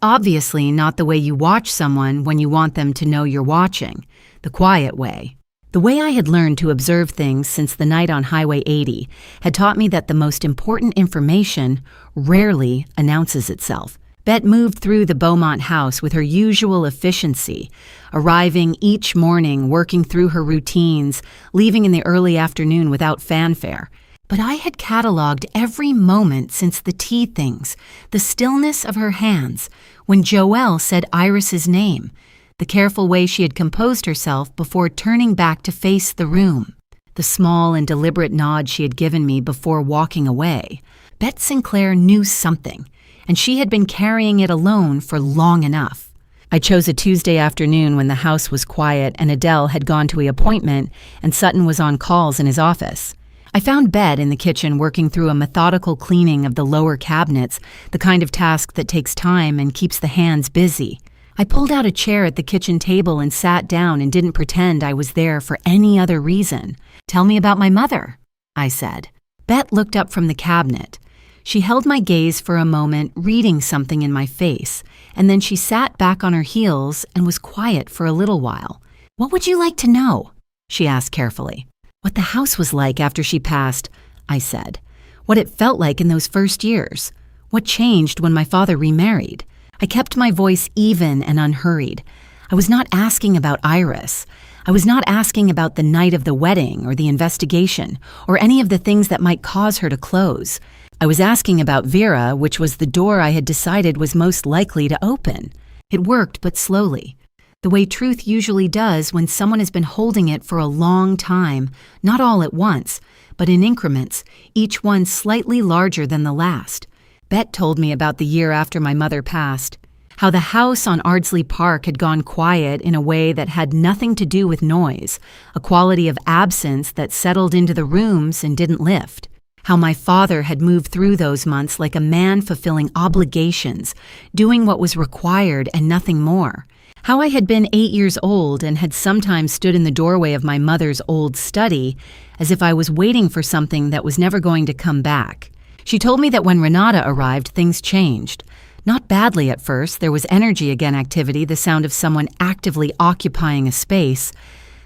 Obviously not the way you watch someone when you want them to know you're watching. The quiet way. The way I had learned to observe things since the night on Highway 80 had taught me that the most important information rarely announces itself. Bet moved through the Beaumont house with her usual efficiency, arriving each morning, working through her routines, leaving in the early afternoon without fanfare. But I had cataloged every moment since the tea things, the stillness of her hands, when Joelle said Iris's name, the careful way she had composed herself before turning back to face the room, the small and deliberate nod she had given me before walking away. Bet Sinclair knew something, and she had been carrying it alone for long enough. I chose a Tuesday afternoon when the house was quiet and Adele had gone to an appointment and Sutton was on calls in his office. I found Bet in the kitchen working through a methodical cleaning of the lower cabinets, the kind of task that takes time and keeps the hands busy. I pulled out a chair at the kitchen table and sat down and didn't pretend I was there for any other reason. "Tell me about my mother," I said. Bet looked up from the cabinet. She held my gaze for a moment, reading something in my face, and then she sat back on her heels and was quiet for a little while. "What would you like to know?" she asked carefully. "What the house was like after she passed," I said. "What it felt like in those first years. What changed when my father remarried." I kept my voice even and unhurried. I was not asking about Iris. I was not asking about the night of the wedding or the investigation or any of the things that might cause her to close. I was asking about Vera, which was the door I had decided was most likely to open. It worked, but slowly. The way truth usually does when someone has been holding it for a long time, not all at once, but in increments, each one slightly larger than the last. Bet told me about the year after my mother passed, how the house on Ardsley Park had gone quiet in a way that had nothing to do with noise, a quality of absence that settled into the rooms and didn't lift. How my father had moved through those months like a man fulfilling obligations, doing what was required and nothing more. How I had been 8 years old and had sometimes stood in the doorway of my mother's old study as if I was waiting for something that was never going to come back. She told me that when Renata arrived, things changed. Not badly at first. There was energy again, activity, the sound of someone actively occupying a space.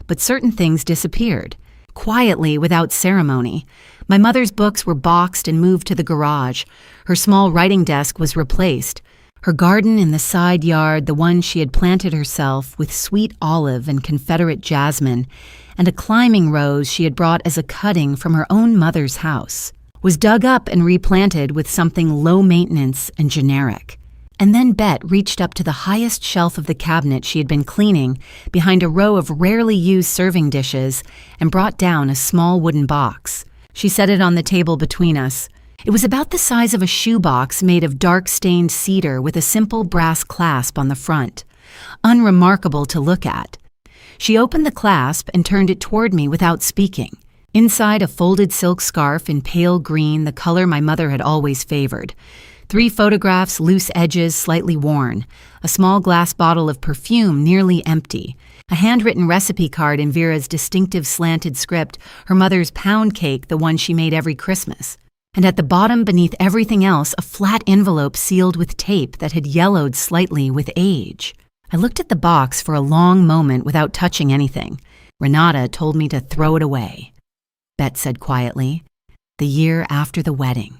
But certain things disappeared. Quietly, without ceremony. My mother's books were boxed and moved to the garage. Her small writing desk was replaced. Her garden in the side yard, the one she had planted herself with sweet olive and Confederate jasmine, and a climbing rose she had brought as a cutting from her own mother's house, was dug up and replanted with something low maintenance and generic. And then Bet reached up to the highest shelf of the cabinet she had been cleaning behind a row of rarely used serving dishes and brought down a small wooden box. She set it on the table between us. It was about the size of a shoebox made of dark-stained cedar with a simple brass clasp on the front. unremarkable to look at. She opened the clasp and turned it toward me without speaking. Inside a folded silk scarf in pale green, the color my mother had always favored. 3 photographs, loose edges, slightly worn. A small glass bottle of perfume, nearly empty. A handwritten recipe card in Vera's distinctive slanted script, her mother's pound cake, the one she made every Christmas. And at the bottom, beneath everything else, a flat envelope sealed with tape that had yellowed slightly with age. I looked at the box for a long moment without touching anything. Renata told me to throw it away. Bet said quietly, "The year after the wedding."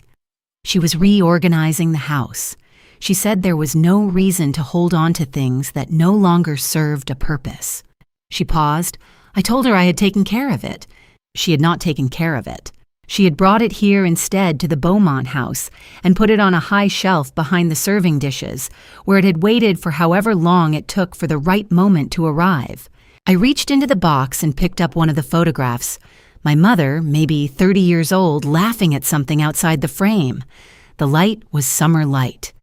She was reorganizing the house. She said there was no reason to hold on to things that no longer served a purpose. She paused. I told her I had taken care of it. She had not taken care of it. She had brought it here instead to the Beaumont house and put it on a high shelf behind the serving dishes, where it had waited for however long it took for the right moment to arrive. I reached into the box and picked up one of the photographs. My mother, maybe 30 years old, laughing at something outside the frame. The light was summer light.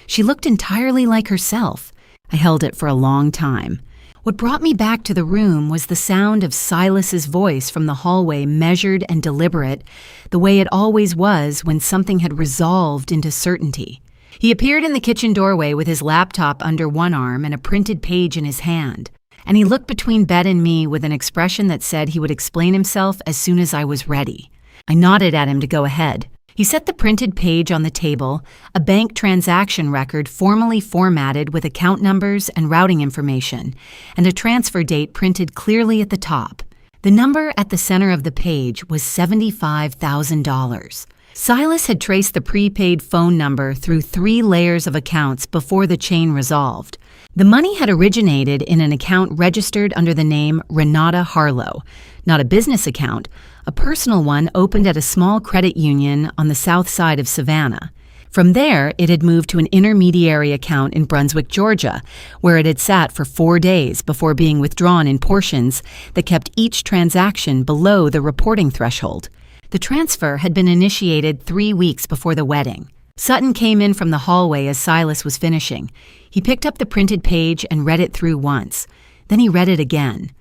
She looked entirely like herself. I held it for a long time. What brought me back to the room was the sound of Silas's voice from the hallway, measured and deliberate, the way it always was when something had resolved into certainty. He appeared in the kitchen doorway with his laptop under one arm and a printed page in his hand, and he looked between Bet and me with an expression that said he would explain himself as soon as I was ready. I nodded at him to go ahead. He set the printed page on the table, a bank transaction record formally formatted with account numbers and routing information, and a transfer date printed clearly at the top. The number at the center of the page was $75,000. Silas had traced the prepaid phone number through 3 layers of accounts before the chain resolved. The money had originated in an account registered under the name Renata Harlow, not a business account, a personal one opened at a small credit union on the south side of Savannah. From there, it had moved to an intermediary account in Brunswick, Georgia, where it had sat for 4 days before being withdrawn in portions that kept each transaction below the reporting threshold. The transfer had been initiated 3 weeks before the wedding. Sutton came in from the hallway as Silas was finishing. He picked up the printed page and read it through once. Then he read it again.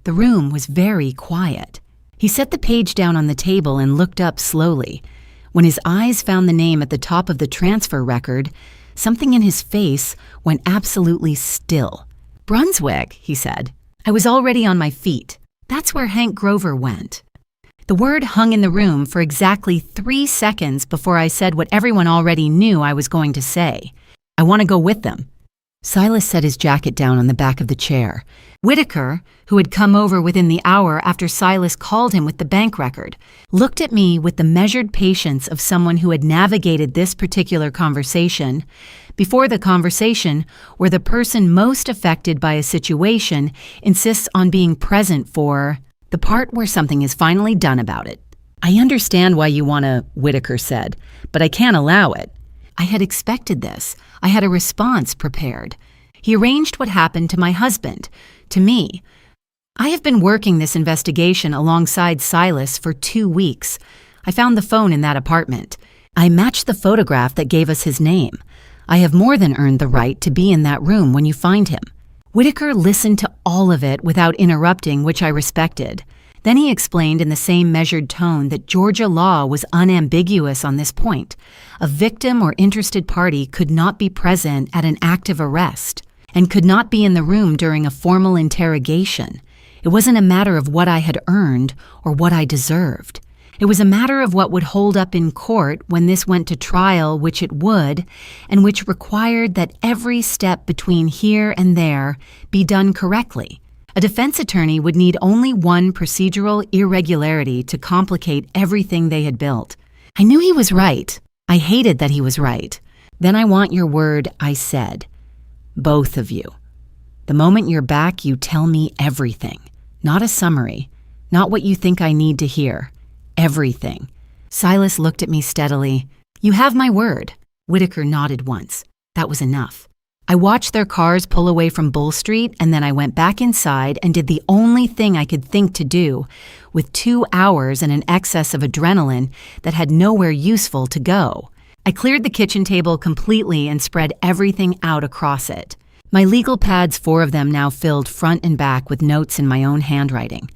The room was very quiet. He set the page down on the table and looked up slowly. When his eyes found the name at the top of the transfer record, something in his face went absolutely still. "Brunswick," he said. I was already on my feet. That's where Hank Grover went. The word hung in the room for exactly 3 seconds before I said what everyone already knew I was going to say. "I want to go with them." Silas set his jacket down on the back of the chair. Whitaker, who had come over within the hour after Silas called him with the bank record, looked at me with the measured patience of someone who had navigated this particular conversation before the conversation where the person most affected by a situation insists on being present for the part where something is finally done about it. "I understand why you want to," Whitaker said, "but I can't allow it." I had expected this. I had a response prepared. He arranged what happened to my husband, to me. I have been working this investigation alongside Silas for 2 weeks. I found the phone in that apartment. I matched the photograph that gave us his name. I have more than earned the right to be in that room when you find him. Whitaker listened to all of it without interrupting, which I respected. Then he explained in the same measured tone that Georgia law was unambiguous on this point. A victim or interested party could not be present at an active arrest and could not be in the room during a formal interrogation. It wasn't a matter of what I had earned or what I deserved. It was a matter of what would hold up in court when this went to trial, which it would, and which required that every step between here and there be done correctly. A defense attorney would need only one procedural irregularity to complicate everything they had built. I knew he was right. I hated that he was right. "Then I want your word," I said. "Both of you. The moment you're back, you tell me everything. Not a summary. Not what you think I need to hear. Everything." Silas looked at me steadily. "You have my word." Whitaker nodded once. That was enough. I watched their cars pull away from Bull Street, and then I went back inside and did the only thing I could think to do, with 2 hours and an excess of adrenaline that had nowhere useful to go. I cleared the kitchen table completely and spread everything out across it. My legal pads, 4 of them now filled front and back with notes in my own handwriting.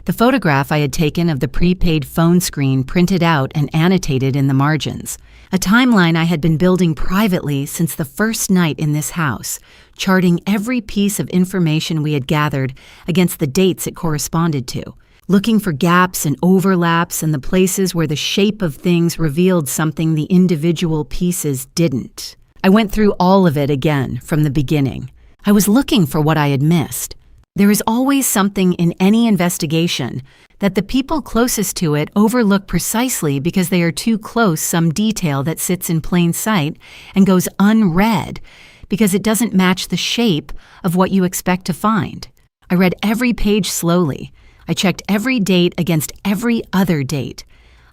The photograph I had taken of the prepaid phone screen printed out and annotated in the margins. A timeline I had been building privately since the first night in this house, charting every piece of information we had gathered against the dates it corresponded to, looking for gaps and overlaps and the places where the shape of things revealed something the individual pieces didn't. I went through all of it again from the beginning. I was looking for what I had missed. There is always something in any investigation that the people closest to it overlook precisely because they are too close some detail that sits in plain sight and goes unread because it doesn't match the shape of what you expect to find. I read every page slowly. I checked every date against every other date.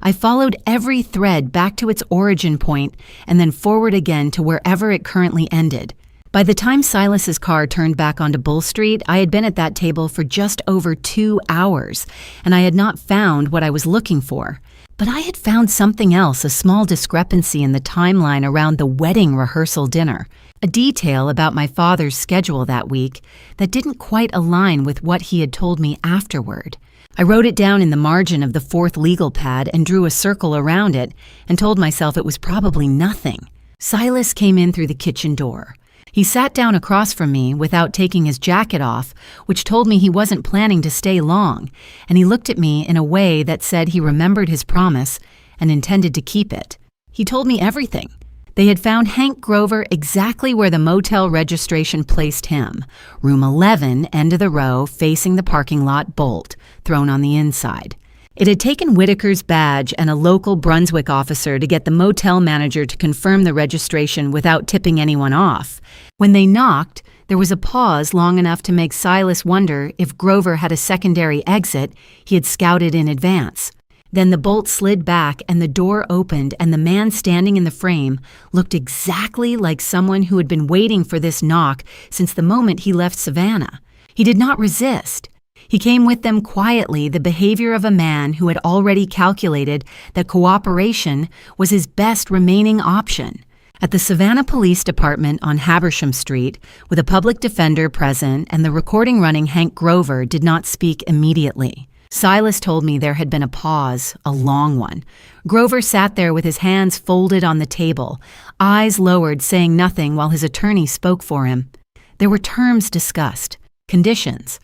I followed every thread back to its origin point and then forward again to wherever it currently ended. By the time Silas's car turned back onto Bull Street, I had been at that table for just over 2 hours, and I had not found what I was looking for. But I had found something else, a small discrepancy in the timeline around the wedding rehearsal dinner, a detail about my father's schedule that week that didn't quite align with what he had told me afterward. I wrote it down in the margin of the 4th legal pad and drew a circle around it and told myself it was probably nothing. Silas came in through the kitchen door. He sat down across from me without taking his jacket off, which told me he wasn't planning to stay long, and he looked at me in a way that said he remembered his promise and intended to keep it. He told me everything. They had found Hank Grover exactly where the motel registration placed him, room 11, end of the row, facing the parking lot, bolt, thrown on the inside. It had taken Whitaker's badge and a local Brunswick officer to get the motel manager to confirm the registration without tipping anyone off. When they knocked, there was a pause long enough to make Silas wonder if Grover had a secondary exit he had scouted in advance. Then the bolt slid back and the door opened and the man standing in the frame looked exactly like someone who had been waiting for this knock since the moment he left Savannah. He did not resist. He came with them quietly, the behavior of a man who had already calculated that cooperation was his best remaining option. At the Savannah Police Department on Habersham Street, with a public defender present and the recording running, Hank Grover did not speak immediately. Silas told me there had been a pause, a long one. Grover sat there with his hands folded on the table, eyes lowered, saying nothing while his attorney spoke for him. There were terms discussed, conditions,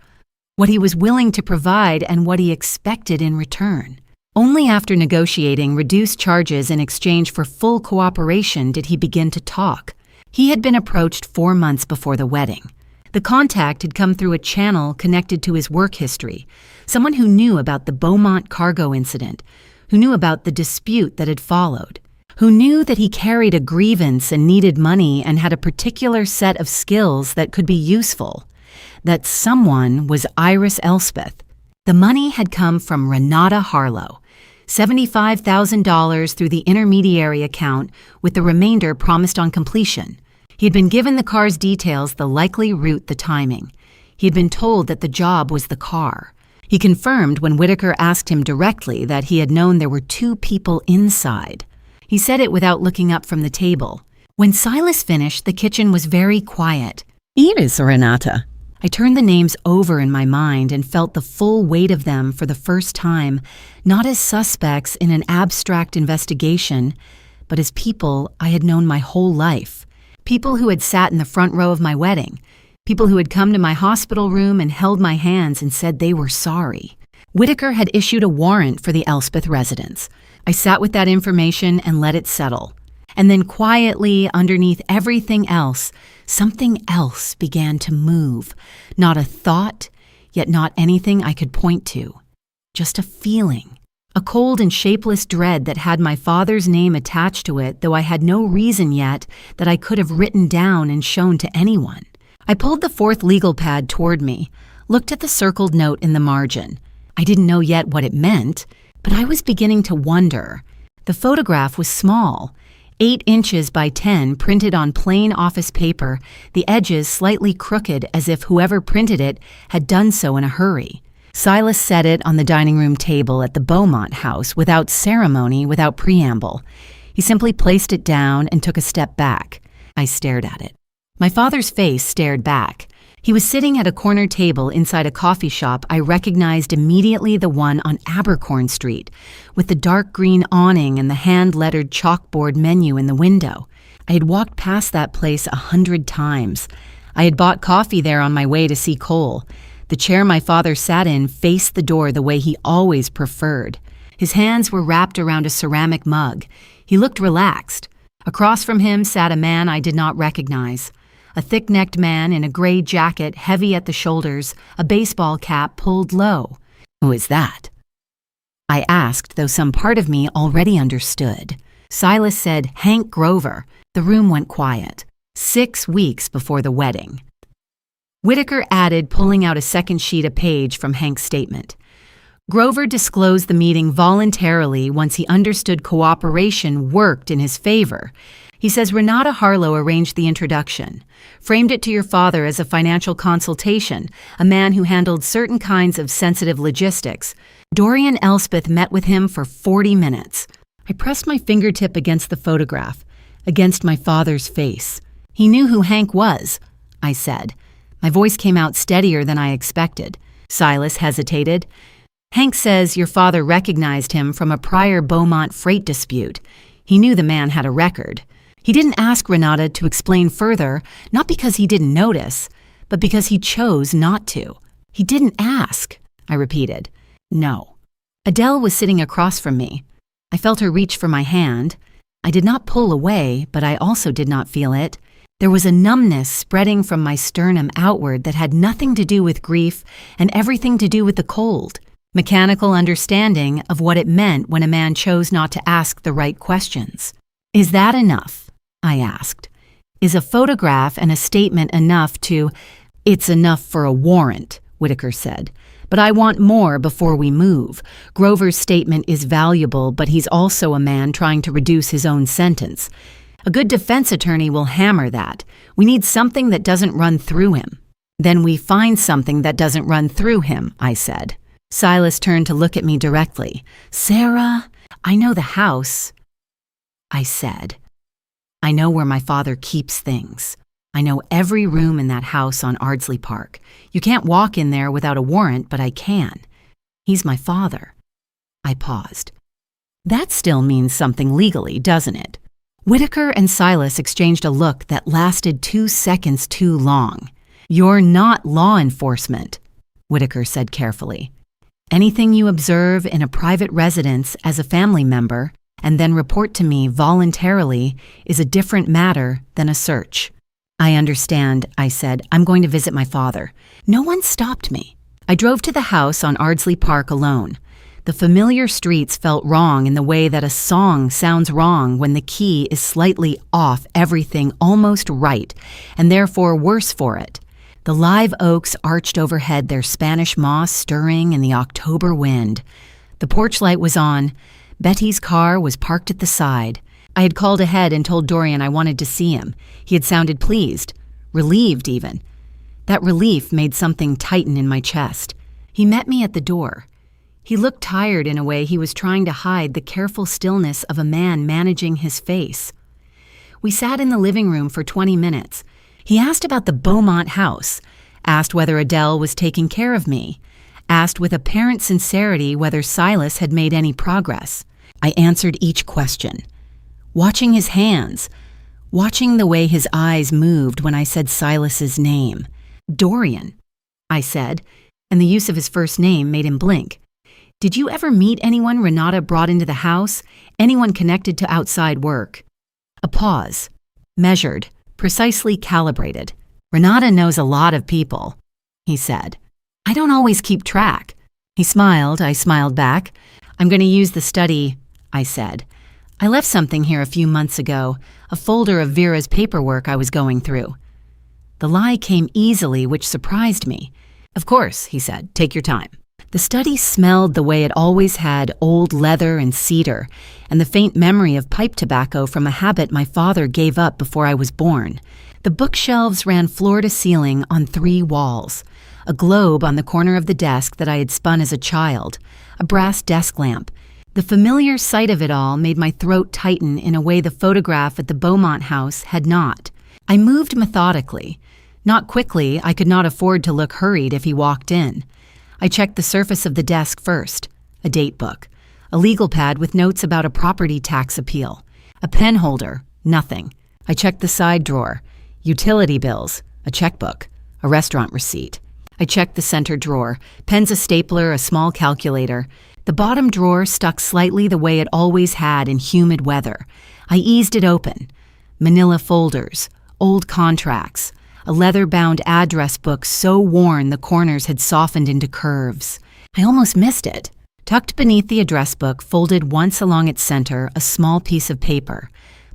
what he was willing to provide and what he expected in return. Only after negotiating reduced charges in exchange for full cooperation did he begin to talk. He had been approached 4 months before the wedding. The contact had come through a channel connected to his work history, someone who knew about the Beaumont cargo incident, who knew about the dispute that had followed, who knew that he carried a grievance and needed money and had a particular set of skills that could be useful. That someone was Iris Elspeth. The money had come from Renata Harlow, $75,000 through the intermediary account, with the remainder promised on completion. He had been given the car's details, the likely route, the timing. He had been told that the job was the car. He confirmed when Whitaker asked him directly that he had known there were 2 people inside. He said it without looking up from the table. When Silas finished, the kitchen was very quiet. Iris or Renata? I turned the names over in my mind and felt the full weight of them for the first time, not as suspects in an abstract investigation, but as people I had known my whole life. People who had sat in the front row of my wedding. People who had come to my hospital room and held my hands and said they were sorry. Whitaker had issued a warrant for the Elspeth residence. I sat with that information and let it settle. And then quietly, underneath everything else, something else began to move. Not a thought, yet not anything I could point to. Just a feeling. A cold and shapeless dread that had my father's name attached to it, though I had no reason yet that I could have written down and shown to anyone. I pulled the 4th legal pad toward me, looked at the circled note in the margin. I didn't know yet what it meant, but I was beginning to wonder. The photograph was small, 8 inches by 10, printed on plain office paper, the edges slightly crooked as if whoever printed it had done so in a hurry. Silas set it on the dining room table at the Beaumont house without ceremony, without preamble. He simply placed it down and took a step back. I stared at it. My father's face stared back. He was sitting at a corner table inside a coffee shop I recognized immediately, the one on Abercorn Street, with the dark green awning and the hand-lettered chalkboard menu in the window. I had walked past that place 100 times. I had bought coffee there on my way to see Cole. The chair my father sat in faced the door the way he always preferred. His hands were wrapped around a ceramic mug. He looked relaxed. Across from him sat a man I did not recognize. A thick-necked man in a gray jacket, heavy at the shoulders, a baseball cap pulled low. "Who is that?" I asked, though some part of me already understood. Silas said, "Hank Grover." The room went quiet. 6 weeks before the wedding. Whitaker added, pulling out a second sheet of page from Hank's statement. Grover disclosed the meeting voluntarily once he understood cooperation worked in his favor. He says Renata Harlow arranged the introduction, framed it to your father as a financial consultation, a man who handled certain kinds of sensitive logistics. Dorian Elspeth met with him for 40 minutes. I pressed my fingertip against the photograph, against my father's face. He knew who Hank was, I said. My voice came out steadier than I expected. Silas hesitated. Hank says your father recognized him from a prior Beaumont freight dispute. He knew the man had a record. He didn't ask Renata to explain further, not because he didn't notice, but because he chose not to. He didn't ask, I repeated. No. Adele was sitting across from me. I felt her reach for my hand. I did not pull away, but I also did not feel it. There was a numbness spreading from my sternum outward that had nothing to do with grief and everything to do with the cold. Mechanical understanding of what it meant when a man chose not to ask the right questions. Is that enough? I asked. Is a photograph and a statement enough to... It's enough for a warrant, Whitaker said. But I want more before we move. Grover's statement is valuable, but he's also a man trying to reduce his own sentence. A good defense attorney will hammer that. We need something that doesn't run through him. Then we find something that doesn't run through him, I said. Silas turned to look at me directly. Sarah, I know the house. I said. I know where my father keeps things. I know every room in that house on Ardsley Park. You can't walk in there without a warrant, but I can. He's my father. I paused. That still means something legally, doesn't it? Whitaker and Silas exchanged a look that lasted 2 seconds too long. You're not law enforcement, Whitaker said carefully. Anything you observe in a private residence as a family member and then report to me voluntarily is a different matter than a search. I understand, I said. I'm going to visit my father. No one stopped me. I drove to the house on Ardsley Park alone. The familiar streets felt wrong in the way that a song sounds wrong when the key is slightly off everything almost right, and therefore worse for it. The live oaks arched overhead, their Spanish moss stirring in the October wind. The porch light was on. Betty's car was parked at the side. I had called ahead and told Dorian I wanted to see him. He had sounded pleased, relieved even. That relief made something tighten in my chest. He met me at the door. He looked tired in a way he was trying to hide the careful stillness of a man managing his face. We sat in the living room for 20 minutes. He asked about the Beaumont house, asked whether Adele was taking care of me, asked with apparent sincerity whether Silas had made any progress. I answered each question, watching his hands, watching the way his eyes moved when I said Silas's name. Dorian, I said, and the use of his first name made him blink. Did you ever meet anyone Renata brought into the house? Anyone connected to outside work? A pause, measured, precisely calibrated. Renata knows a lot of people, he said. I don't always keep track. He smiled, I smiled back. I'm going to use the study, I said. I left something here a few months ago, a folder of Vera's paperwork I was going through. The lie came easily, which surprised me. Of course, he said, take your time. The study smelled the way it always had, old leather and cedar, and the faint memory of pipe tobacco from a habit my father gave up before I was born. The bookshelves ran floor to ceiling on 3 walls, a globe on the corner of the desk that I had spun as a child, a brass desk lamp. The familiar sight of it all made my throat tighten in a way the photograph at the Beaumont house had not. I moved methodically. Not quickly, I could not afford to look hurried if he walked in. I checked the surface of the desk first. A date book. A legal pad with notes about a property tax appeal. A pen holder. Nothing. I checked the side drawer. Utility bills. A checkbook. A restaurant receipt. I checked the center drawer. Pens, a stapler, a small calculator. The bottom drawer stuck slightly the way it always had in humid weather. I eased it open. Manila folders. Old contracts. A leather-bound address book so worn the corners had softened into curves. I almost missed it. Tucked beneath the address book, folded once along its center, a small piece of paper.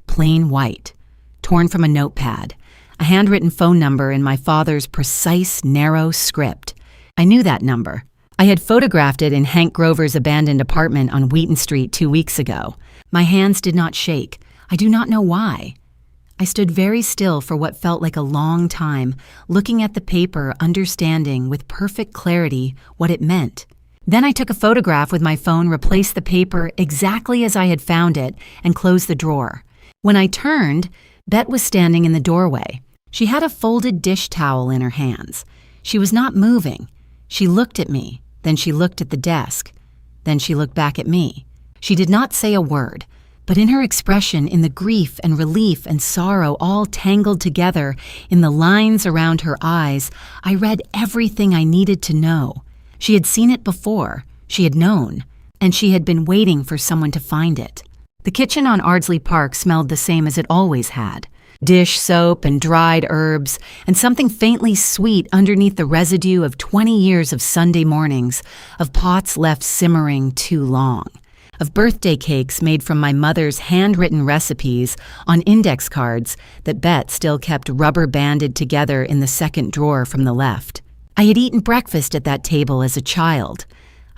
Plain white. Torn from a notepad. A handwritten phone number in my father's precise, narrow script. I knew that number. I had photographed it in Hank Grover's abandoned apartment on Wheaton Street 2 weeks ago. My hands did not shake. I do not know why. I stood very still for what felt like a long time, looking at the paper, understanding with perfect clarity what it meant. Then I took a photograph with my phone, replaced the paper exactly as I had found it, and closed the drawer. When I turned, Bet was standing in the doorway. She had a folded dish towel in her hands. She was not moving. She looked at me, then she looked at the desk. Then she looked back at me. She did not say a word, but in her expression, in the grief and relief and sorrow all tangled together, in the lines around her eyes, I read everything I needed to know. She had seen it before, she had known, and she had been waiting for someone to find it. The kitchen on Ardsley Park smelled the same as it always had. Dish soap and dried herbs, and something faintly sweet underneath the residue of 20 years of Sunday mornings, of pots left simmering too long, of birthday cakes made from my mother's handwritten recipes on index cards that Bet still kept rubber-banded together in the second drawer from the left. I had eaten breakfast at that table as a child.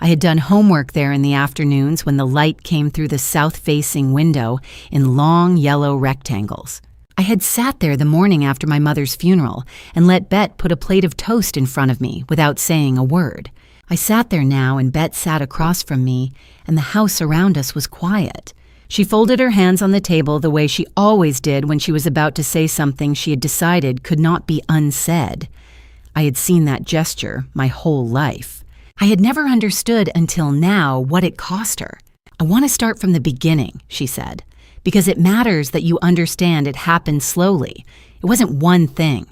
I had done homework there in the afternoons when the light came through the south-facing window in long yellow rectangles. I had sat there the morning after my mother's funeral and let Bet put a plate of toast in front of me without saying a word. I sat there now and Bet sat across from me, and the house around us was quiet. She folded her hands on the table the way she always did when she was about to say something she had decided could not be unsaid. I had seen that gesture my whole life. I had never understood until now what it cost her. "I want to start from the beginning," she said, "because it matters that you understand it happened slowly. It wasn't one thing.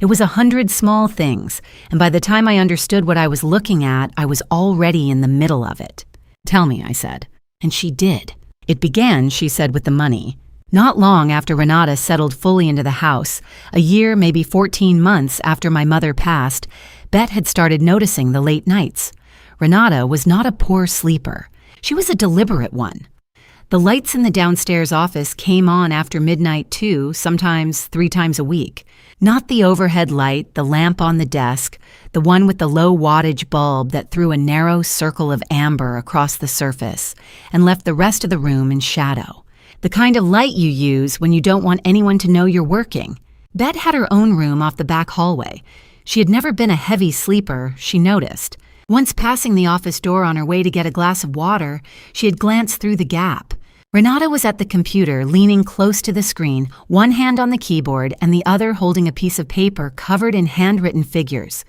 It was 100 small things, and by the time I understood what I was looking at, I was already in the middle of it." "Tell me," I said. And she did. "It began," she said, "with the money. Not long after Renata settled fully into the house, a year, maybe 14 months after my mother passed, Bet had started noticing the late nights. Renata was not a poor sleeper. She was a deliberate one. The lights in the downstairs office came on after midnight too, sometimes 3 times a week. Not the overhead light, the lamp on the desk, the one with the low wattage bulb that threw a narrow circle of amber across the surface and left the rest of the room in shadow. The kind of light you use when you don't want anyone to know you're working. Bet had her own room off the back hallway. She had never been a heavy sleeper, she noticed. Once passing the office door on her way to get a glass of water, she had glanced through the gap. Renata was at the computer, leaning close to the screen, one hand on the keyboard and the other holding a piece of paper covered in handwritten figures.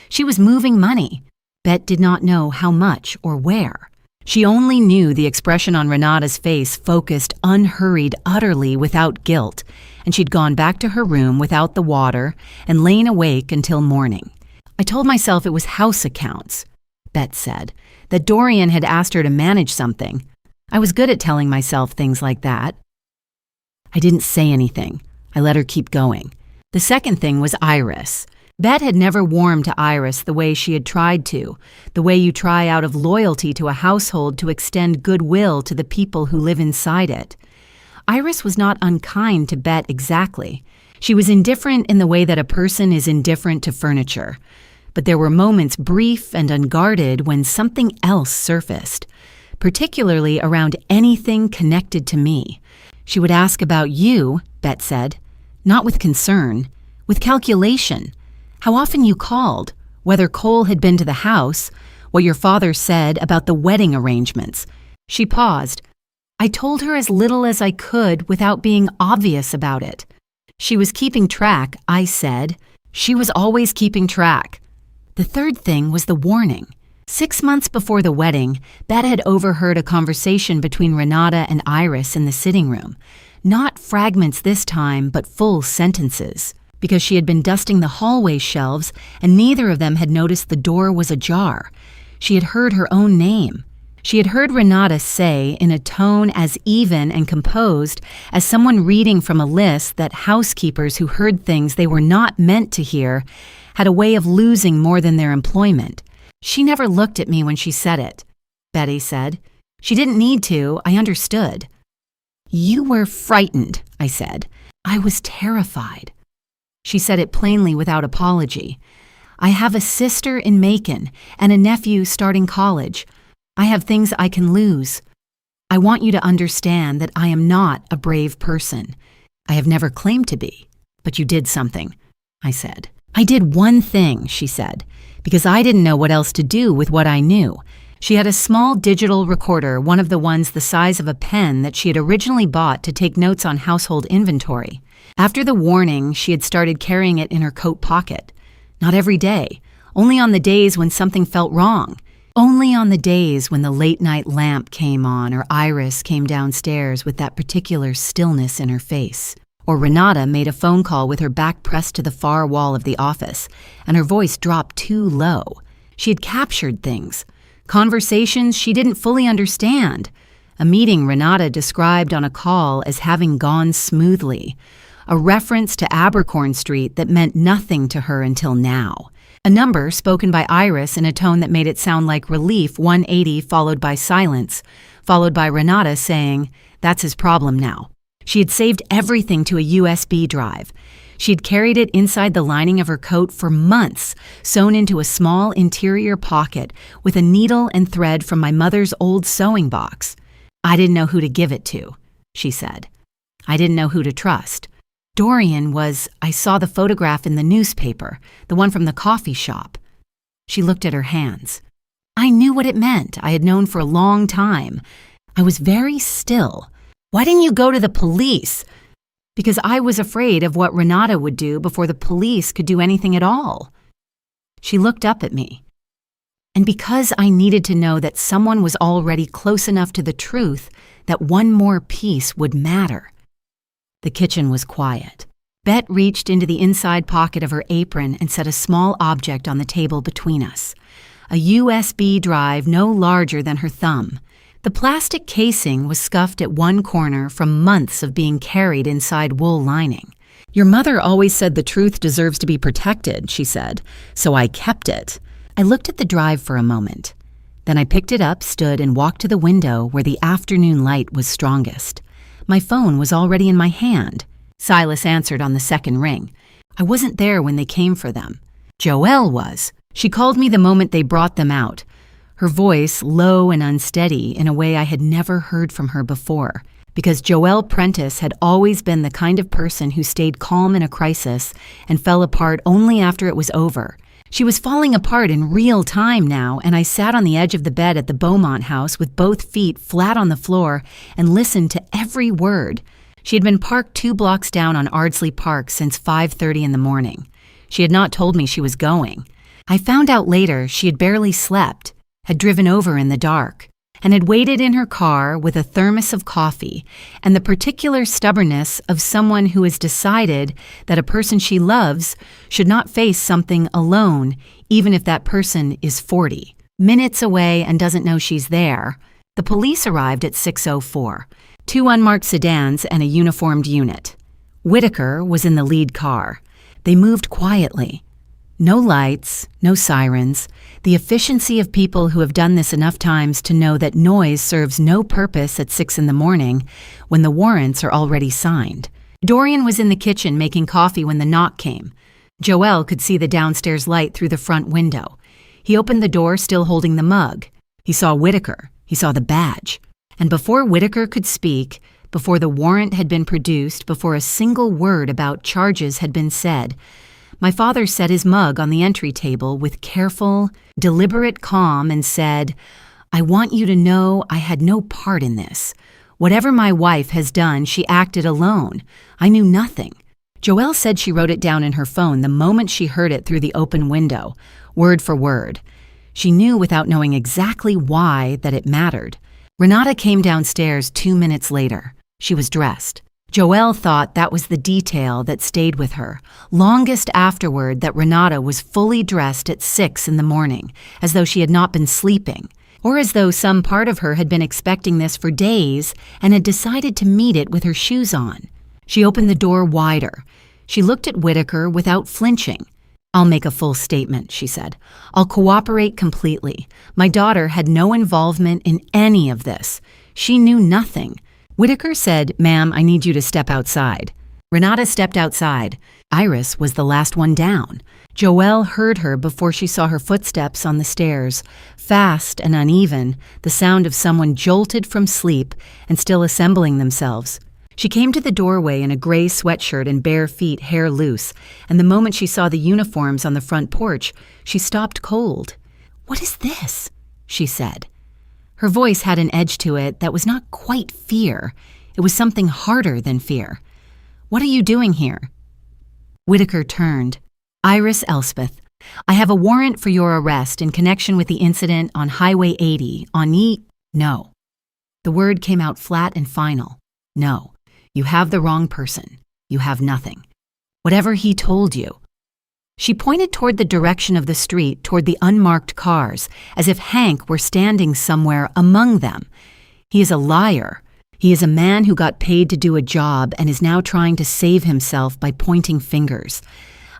She was moving money. Bet did not know how much or where. She only knew the expression on Renata's face focused, unhurried, utterly without guilt, and she'd gone back to her room without the water and lain awake until morning. I told myself it was house accounts, Bet said, that Dorian had asked her to manage something. I was good at telling myself things like that. I didn't say anything. I let her keep going. The second thing was Iris. Bet had never warmed to Iris the way she had tried to, the way you try out of loyalty to a household to extend goodwill to the people who live inside it. Iris was not unkind to Bet exactly. She was indifferent in the way that a person is indifferent to furniture. But there were moments brief and unguarded when something else surfaced, particularly around anything connected to me. She would ask about you, Bet said, not with concern, with calculation. How often you called, whether Cole had been to the house, what your father said about the wedding arrangements. She paused. I told her as little as I could without being obvious about it. She was keeping track, I said. She was always keeping track. The third thing was the warning. 6 months before the wedding, Bet had overheard a conversation between Renata and Iris in the sitting room. Not fragments this time, but full sentences. Because she had been dusting the hallway shelves, and neither of them had noticed the door was ajar. She had heard her own name. She had heard Renata say, in a tone as even and composed as someone reading from a list, that housekeepers who heard things they were not meant to hear had a way of losing more than their employment. She never looked at me when she said it, Betty said. She didn't need to. I understood. You were frightened, I said. I was terrified. She said it plainly without apology. I have a sister in Macon and a nephew starting college. I have things I can lose. I want you to understand that I am not a brave person. I have never claimed to be, but you did something, I said. I did one thing, she said, because I didn't know what else to do with what I knew. She had a small digital recorder, one of the ones the size of a pen that she had originally bought to take notes on household inventory. After the warning, she had started carrying it in her coat pocket. Not every day, only on the days when something felt wrong. Only on the days when the late-night lamp came on or Iris came downstairs with that particular stillness in her face. Or Renata made a phone call with her back pressed to the far wall of the office, and her voice dropped too low. She had captured things. Conversations she didn't fully understand. A meeting Renata described on a call as having gone smoothly. A reference to Abercorn Street that meant nothing to her until now. A number spoken by Iris in a tone that made it sound like relief 180 followed by silence, followed by Renata saying, "That's his problem now." She had saved everything to a USB drive. She had carried it inside the lining of her coat for months, sewn into a small interior pocket with a needle and thread from my mother's old sewing box. I didn't know who to give it to, she said. I didn't know who to trust. Dorian was, I saw the photograph in the newspaper, the one from the coffee shop. She looked at her hands. I knew what it meant. I had known for a long time. I was very still. Why didn't you go to the police? Because I was afraid of what Renata would do before the police could do anything at all. She looked up at me. And because I needed to know that someone was already close enough to the truth that one more piece would matter. The kitchen was quiet. Bet reached into the inside pocket of her apron and set a small object on the table between us. A USB drive no larger than her thumb. The plastic casing was scuffed at one corner from months of being carried inside wool lining. Your mother always said the truth deserves to be protected, she said, so I kept it. I looked at the drive for a moment. Then I picked it up, stood, and walked to the window where the afternoon light was strongest. My phone was already in my hand. Silas answered on the second ring. I wasn't there when they came for them. Joelle was. She called me the moment they brought them out. Her voice low and unsteady in a way I had never heard from her before, because Joelle Prentice had always been the kind of person who stayed calm in a crisis and fell apart only after it was over. She was falling apart in real time now, and I sat on the edge of the bed at the Beaumont house with both feet flat on the floor and listened to every word. She had been parked 2 blocks down on Ardsley Park since 5:30 in the morning. She had not told me she was going. I found out later she had barely slept, had driven over in the dark, and had waited in her car with a thermos of coffee and the particular stubbornness of someone who has decided that a person she loves should not face something alone, even if that person is 40. Minutes away and doesn't know she's there. The police arrived at 6:04, 2 unmarked sedans and a uniformed unit. Whitaker was in the lead car. They moved quietly. No lights, no sirens, the efficiency of people who have done this enough times to know that noise serves no purpose at 6 in the morning when the warrants are already signed. Dorian was in the kitchen making coffee when the knock came. Joelle could see the downstairs light through the front window. He opened the door still holding the mug. He saw Whitaker. He saw the badge. And before Whitaker could speak, before the warrant had been produced, before a single word about charges had been said, my father set his mug on the entry table with careful, deliberate calm and said, I want you to know I had no part in this. Whatever my wife has done, she acted alone. I knew nothing. Joelle said she wrote it down in her phone the moment she heard it through the open window, word for word. She knew without knowing exactly why that it mattered. Renata came downstairs 2 minutes later. She was dressed. Joelle thought that was the detail that stayed with her, longest afterward that Renata was fully dressed at 6 in the morning, as though she had not been sleeping, or as though some part of her had been expecting this for days and had decided to meet it with her shoes on. She opened the door wider. She looked at Whitaker without flinching. "I'll make a full statement," she said. "I'll cooperate completely. My daughter had no involvement in any of this. She knew nothing." Whitaker said, "Ma'am, I need you to step outside." Renata stepped outside. Iris was the last one down. Joelle heard her before she saw her footsteps on the stairs, fast and uneven, the sound of someone jolted from sleep and still assembling themselves. She came to the doorway in a gray sweatshirt and bare feet, hair loose, and the moment she saw the uniforms on the front porch, she stopped cold. "What is this?" she said. Her voice had an edge to it that was not quite fear. It was something harder than fear. "What are you doing here?" Whitaker turned. "Iris Elspeth, I have a warrant for your arrest in connection with the incident on Highway 80 on No." The word came out flat and final. "No. You have the wrong person. You have nothing. Whatever he told you." She pointed toward the direction of the street, toward the unmarked cars, as if Hank were standing somewhere among them. "He is a liar. He is a man who got paid to do a job and is now trying to save himself by pointing fingers.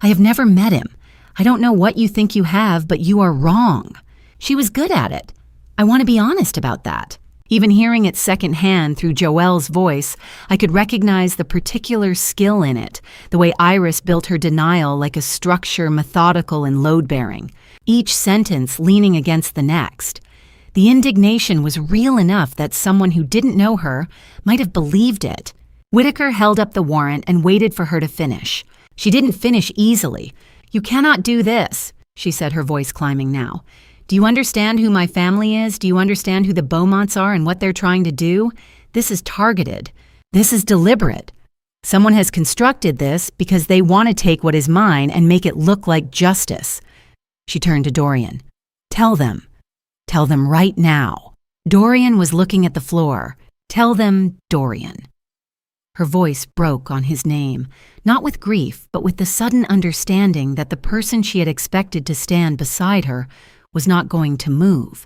I have never met him. I don't know what you think you have, but you are wrong." She was good at it. I want to be honest about that. Even hearing it secondhand through Joelle's voice, I could recognize the particular skill in it, the way Iris built her denial like a structure methodical and load-bearing, each sentence leaning against the next. The indignation was real enough that someone who didn't know her might have believed it. Whitaker held up the warrant and waited for her to finish. She didn't finish easily. "You cannot do this," she said, her voice climbing now. "Do you understand who my family is? Do you understand who the Beaumonts are and what they're trying to do? This is targeted. This is deliberate. Someone has constructed this because they want to take what is mine and make it look like justice." She turned to Dorian. Tell them right now." Dorian was looking at the floor. "Tell them, Dorian." Her voice broke on his name, not with grief, but with the sudden understanding that the person she had expected to stand beside her was not going to move.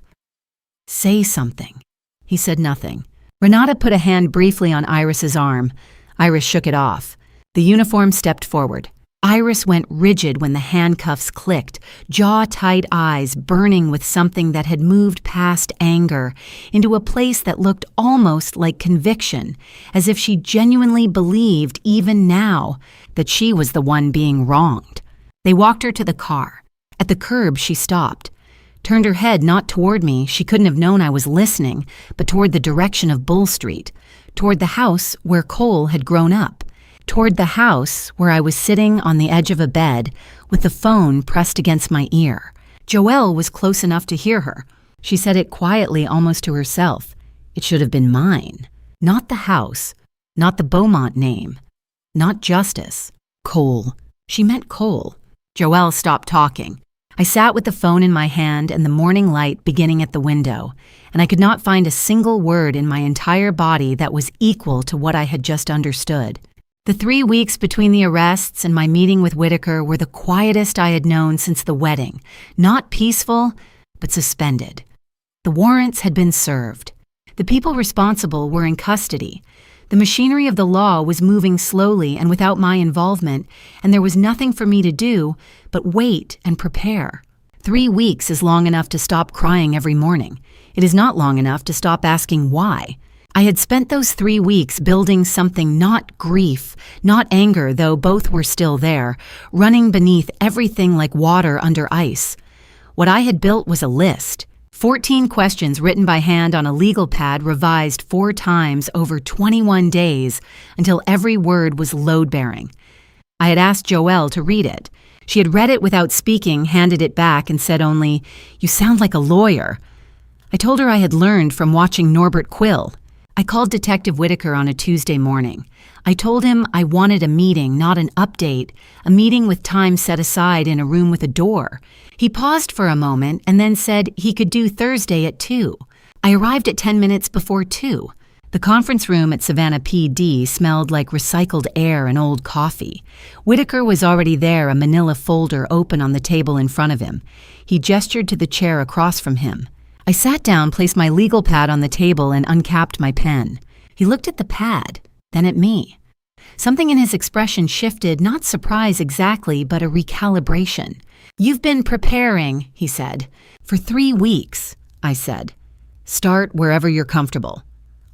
"Say something." He said nothing. Renata put a hand briefly on Iris's arm. Iris shook it off. The uniform stepped forward. Iris went rigid when the handcuffs clicked, jaw-tight eyes burning with something that had moved past anger into a place that looked almost like conviction, as if she genuinely believed, even now, that she was the one being wronged. They walked her to the car. At the curb, she stopped. Turned her head not toward me, she couldn't have known I was listening, but toward the direction of Bull Street, toward the house where Cole had grown up, toward the house where I was sitting on the edge of a bed with the phone pressed against my ear. Joelle was close enough to hear her. She said it quietly, almost to herself. It should have been mine. Not the house, not the Beaumont name, not justice. Cole. She meant Cole. Joelle stopped talking. I sat with the phone in my hand and the morning light beginning at the window, and I could not find a single word in my entire body that was equal to what I had just understood. The 3 weeks between the arrests and my meeting with Whitaker were the quietest I had known since the wedding, not peaceful, but suspended. The warrants had been served. The people responsible were in custody. The machinery of the law was moving slowly and without my involvement, and there was nothing for me to do but wait and prepare. 3 weeks is long enough to stop crying every morning. It is not long enough to stop asking why. I had spent those 3 weeks building something not grief, not anger, though both were still there, running beneath everything like water under ice. What I had built was a list. 14 questions written by hand on a legal pad revised 4 times over 21 days until every word was load-bearing. I had asked Joelle to read it. She had read it without speaking, handed it back, and said only, "You sound like a lawyer." I told her I had learned from watching Norbert Quill. I called Detective Whitaker on a Tuesday morning. I told him I wanted a meeting, not an update, a meeting with time set aside in a room with a door. He paused for a moment and then said he could do Thursday at 2. I arrived at 10 minutes before 2. The conference room at Savannah PD smelled like recycled air and old coffee. Whitaker was already there, a manila folder open on the table in front of him. He gestured to the chair across from him. I sat down, placed my legal pad on the table, and uncapped my pen. He looked at the pad, then at me. Something in his expression shifted, not surprise exactly, but a recalibration. "You've been preparing," he said. "For 3 weeks," I said. "Start wherever you're comfortable.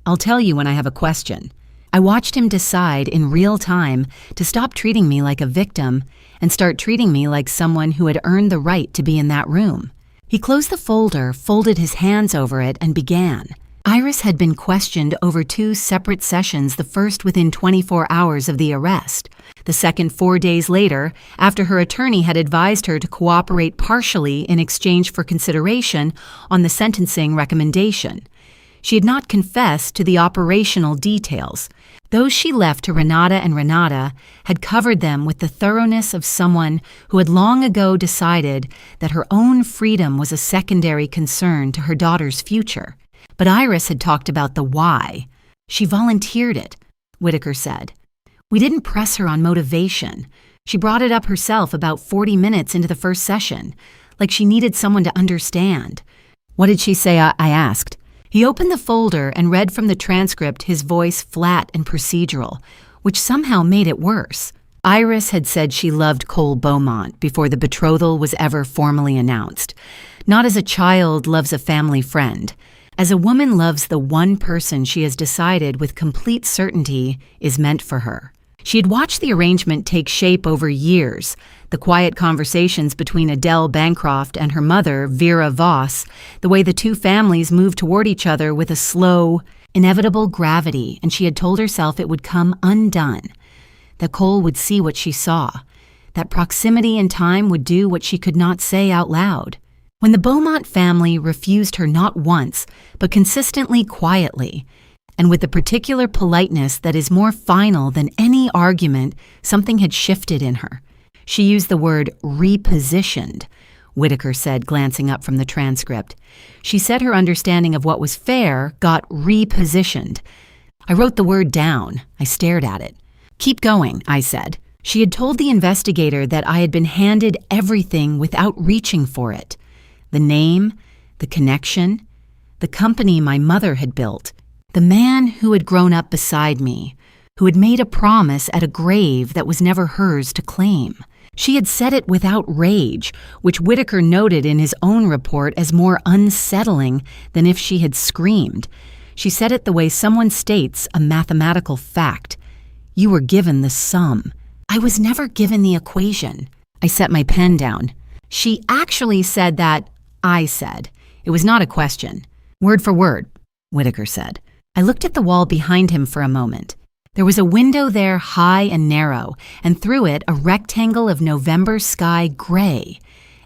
I'll tell you when I have a question." I watched him decide in real time to stop treating me like a victim and start treating me like someone who had earned the right to be in that room. He closed the folder, folded his hands over it, and began. Iris had been questioned over 2 separate sessions, the first within 24 hours of the arrest, the second 4 days later, after her attorney had advised her to cooperate partially in exchange for consideration on the sentencing recommendation. She had not confessed to the operational details. Those she left to Renata had covered them with the thoroughness of someone who had long ago decided that her own freedom was a secondary concern to her daughter's future. But Iris had talked about the why. She volunteered it, Whitaker said. We didn't press her on motivation. She brought it up herself about 40 minutes into the first session, like she needed someone to understand. "What did she say?" I asked. He opened the folder and read from the transcript, his voice flat and procedural, which somehow made it worse. Iris had said she loved Cole Beaumont before the betrothal was ever formally announced. Not as a child loves a family friend. As a woman loves the one person she has decided with complete certainty is meant for her. She had watched the arrangement take shape over years, the quiet conversations between Adele Bancroft and her mother, Vera Voss, the way the two families moved toward each other with a slow, inevitable gravity, and she had told herself it would come undone, that Cole would see what she saw, that proximity in time would do what she could not say out loud. When the Beaumont family refused her not once, but consistently quietly, and with the particular politeness that is more final than any argument, something had shifted in her. She used the word repositioned, Whitaker said, glancing up from the transcript. She said her understanding of what was fair got repositioned. I wrote the word down. I stared at it. "Keep going," I said. She had told the investigator that I had been handed everything without reaching for it. The name, the connection, the company my mother had built. The man who had grown up beside me, who had made a promise at a grave that was never hers to claim. She had said it without rage, which Whitaker noted in his own report as more unsettling than if she had screamed. She said it the way someone states a mathematical fact. You were given the sum. I was never given the equation. I set my pen down. She actually said that, I said. It was not a question. Word for word, Whitaker said. I looked at the wall behind him for a moment. There was a window there, high and narrow, and through it a rectangle of November sky gray,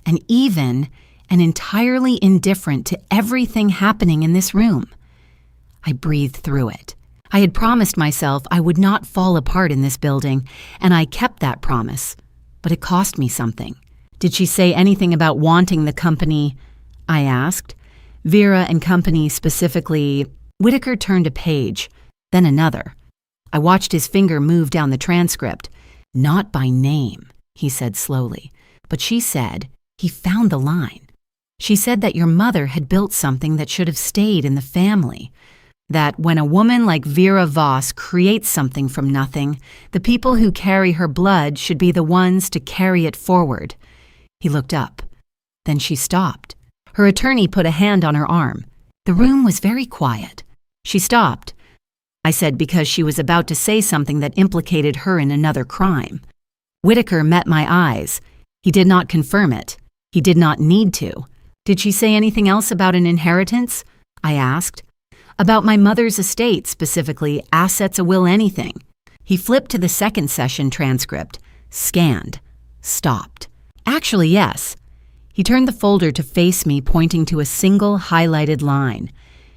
and even and entirely indifferent to everything happening in this room. I breathed through it. I had promised myself I would not fall apart in this building, and I kept that promise. But it cost me something. Did she say anything about wanting the company? I asked. Vera and company specifically. Whitaker turned a page, then another. I watched his finger move down the transcript. Not by name, he said slowly. But she said, he found the line. She said that your mother had built something that should have stayed in the family. That when a woman like Vera Voss creates something from nothing, the people who carry her blood should be the ones to carry it forward. He looked up. Then she stopped. Her attorney put a hand on her arm. The room was very quiet. She stopped. I said because she was about to say something that implicated her in another crime. Whitaker met my eyes. He did not confirm it. He did not need to. Did she say anything else about an inheritance? I asked. About my mother's estate, specifically, assets, a will, anything. He flipped to the second session transcript, scanned, stopped. Actually, yes. He turned the folder to face me, pointing to a single highlighted line.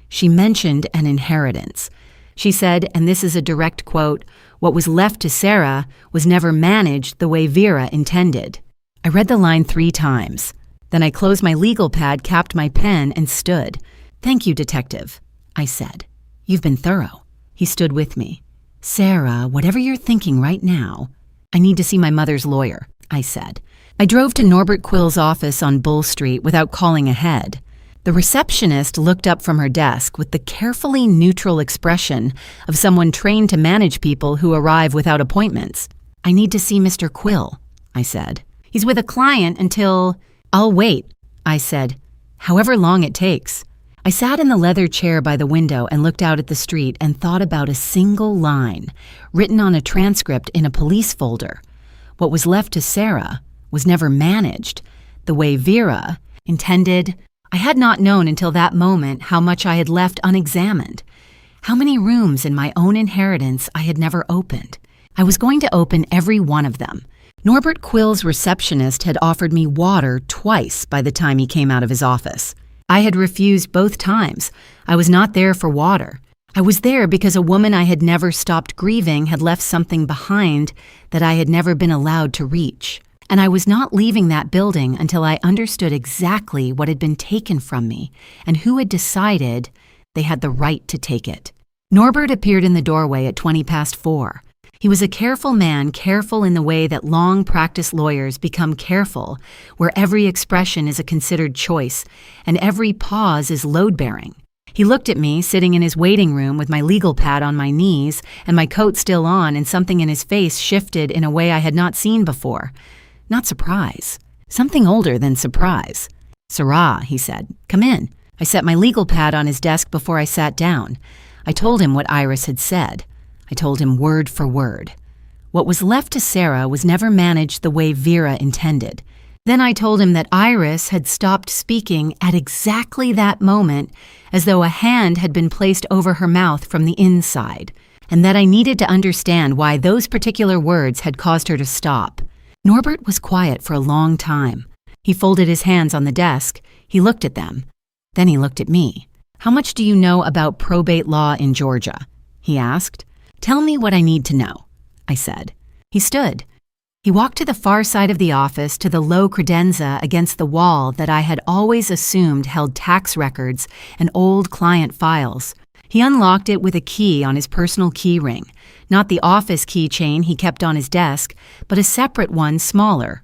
She mentioned an inheritance. She said, and this is a direct quote, "What was left to Sarah was never managed the way Vera intended." I read the line 3 times. Then I closed my legal pad, capped my pen, and stood. "Thank you, detective," I said. "You've been thorough." He stood with me. "Sarah, whatever you're thinking right now, I need to see my mother's lawyer," I said. I drove to Norbert Quill's office on Bull Street without calling ahead. The receptionist looked up from her desk with the carefully neutral expression of someone trained to manage people who arrive without appointments. "I need to see Mr. Quill," I said. "He's with a client until—" "I'll wait," I said, "however long it takes." I sat in the leather chair by the window and looked out at the street and thought about a single line, written on a transcript in a police folder. What was left to Sarah was never managed the way Vera intended. I had not known until that moment how much I had left unexamined, how many rooms in my own inheritance I had never opened. I was going to open every one of them. Norbert Quill's receptionist had offered me water twice by the time he came out of his office. I had refused both times. I was not there for water. I was there because a woman I had never stopped grieving had left something behind that I had never been allowed to reach. And I was not leaving that building until I understood exactly what had been taken from me and who had decided they had the right to take it. Norbert appeared in the doorway at 4:20. He was a careful man, careful in the way that long-practiced lawyers become careful, where every expression is a considered choice and every pause is load-bearing. He looked at me, sitting in his waiting room with my legal pad on my knees and my coat still on, and something in his face shifted in a way I had not seen before. Not surprise. Something older than surprise. "Sarah," he said, "come in." I set my legal pad on his desk before I sat down. I told him what Iris had said. I told him word for word. What was left to Sarah was never managed the way Vera intended. Then I told him that Iris had stopped speaking at exactly that moment, as though a hand had been placed over her mouth from the inside, and that I needed to understand why those particular words had caused her to stop. Norbert was quiet for a long time. He folded his hands on the desk. He looked at them. Then he looked at me. "How much do you know about probate law in Georgia?" he asked. "Tell me what I need to know," I said. He stood. He walked to the far side of the office to the low credenza against the wall that I had always assumed held tax records and old client files. He unlocked it with a key on his personal key ring, not the office keychain he kept on his desk, but a separate one smaller,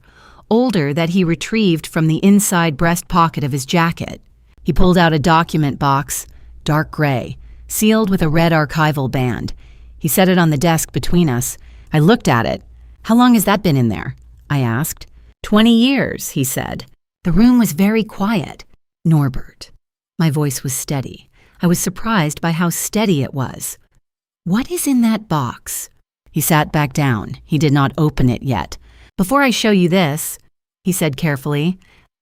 older, that he retrieved from the inside breast pocket of his jacket. He pulled out a document box, dark gray, sealed with a red archival band. He set it on the desk between us. I looked at it. "How long has that been in there?" I asked. 20 years, he said. The room was very quiet. "Norbert." My voice was steady. I was surprised by how steady it was. "What is in that box?" He sat back down. He did not open it yet. "Before I show you this," he said carefully,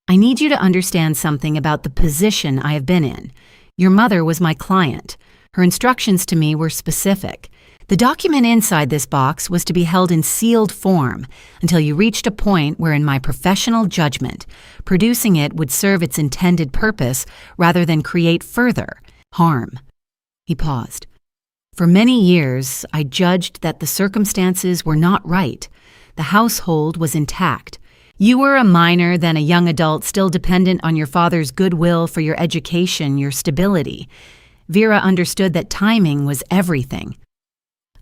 "I need you to understand something about the position I have been in. Your mother was my client. Her instructions to me were specific. The document inside this box was to be held in sealed form until you reached a point where, in my professional judgment, producing it would serve its intended purpose rather than create further harm." He paused. "For many years, I judged that the circumstances were not right. The household was intact. You were a minor, then a young adult, still dependent on your father's goodwill for your education, your stability. Vera understood that timing was everything."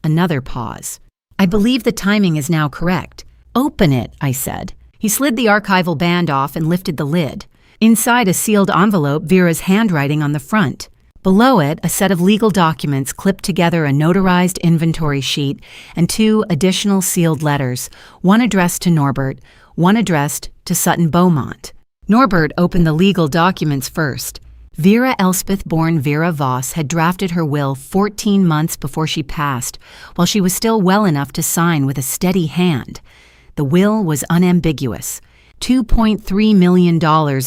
Another pause. "I believe the timing is now correct." "Open it," I said. He slid the archival band off and lifted the lid. Inside a sealed envelope, Vera's handwriting on the front. Below it, a set of legal documents clipped together a notarized inventory sheet and 2 additional sealed letters, one addressed to Norbert, one addressed to Sutton Beaumont. Norbert opened the legal documents first. Vera Elspeth, born Vera Voss, had drafted her will 14 months before she passed, while she was still well enough to sign with a steady hand. The will was unambiguous. $2.3 million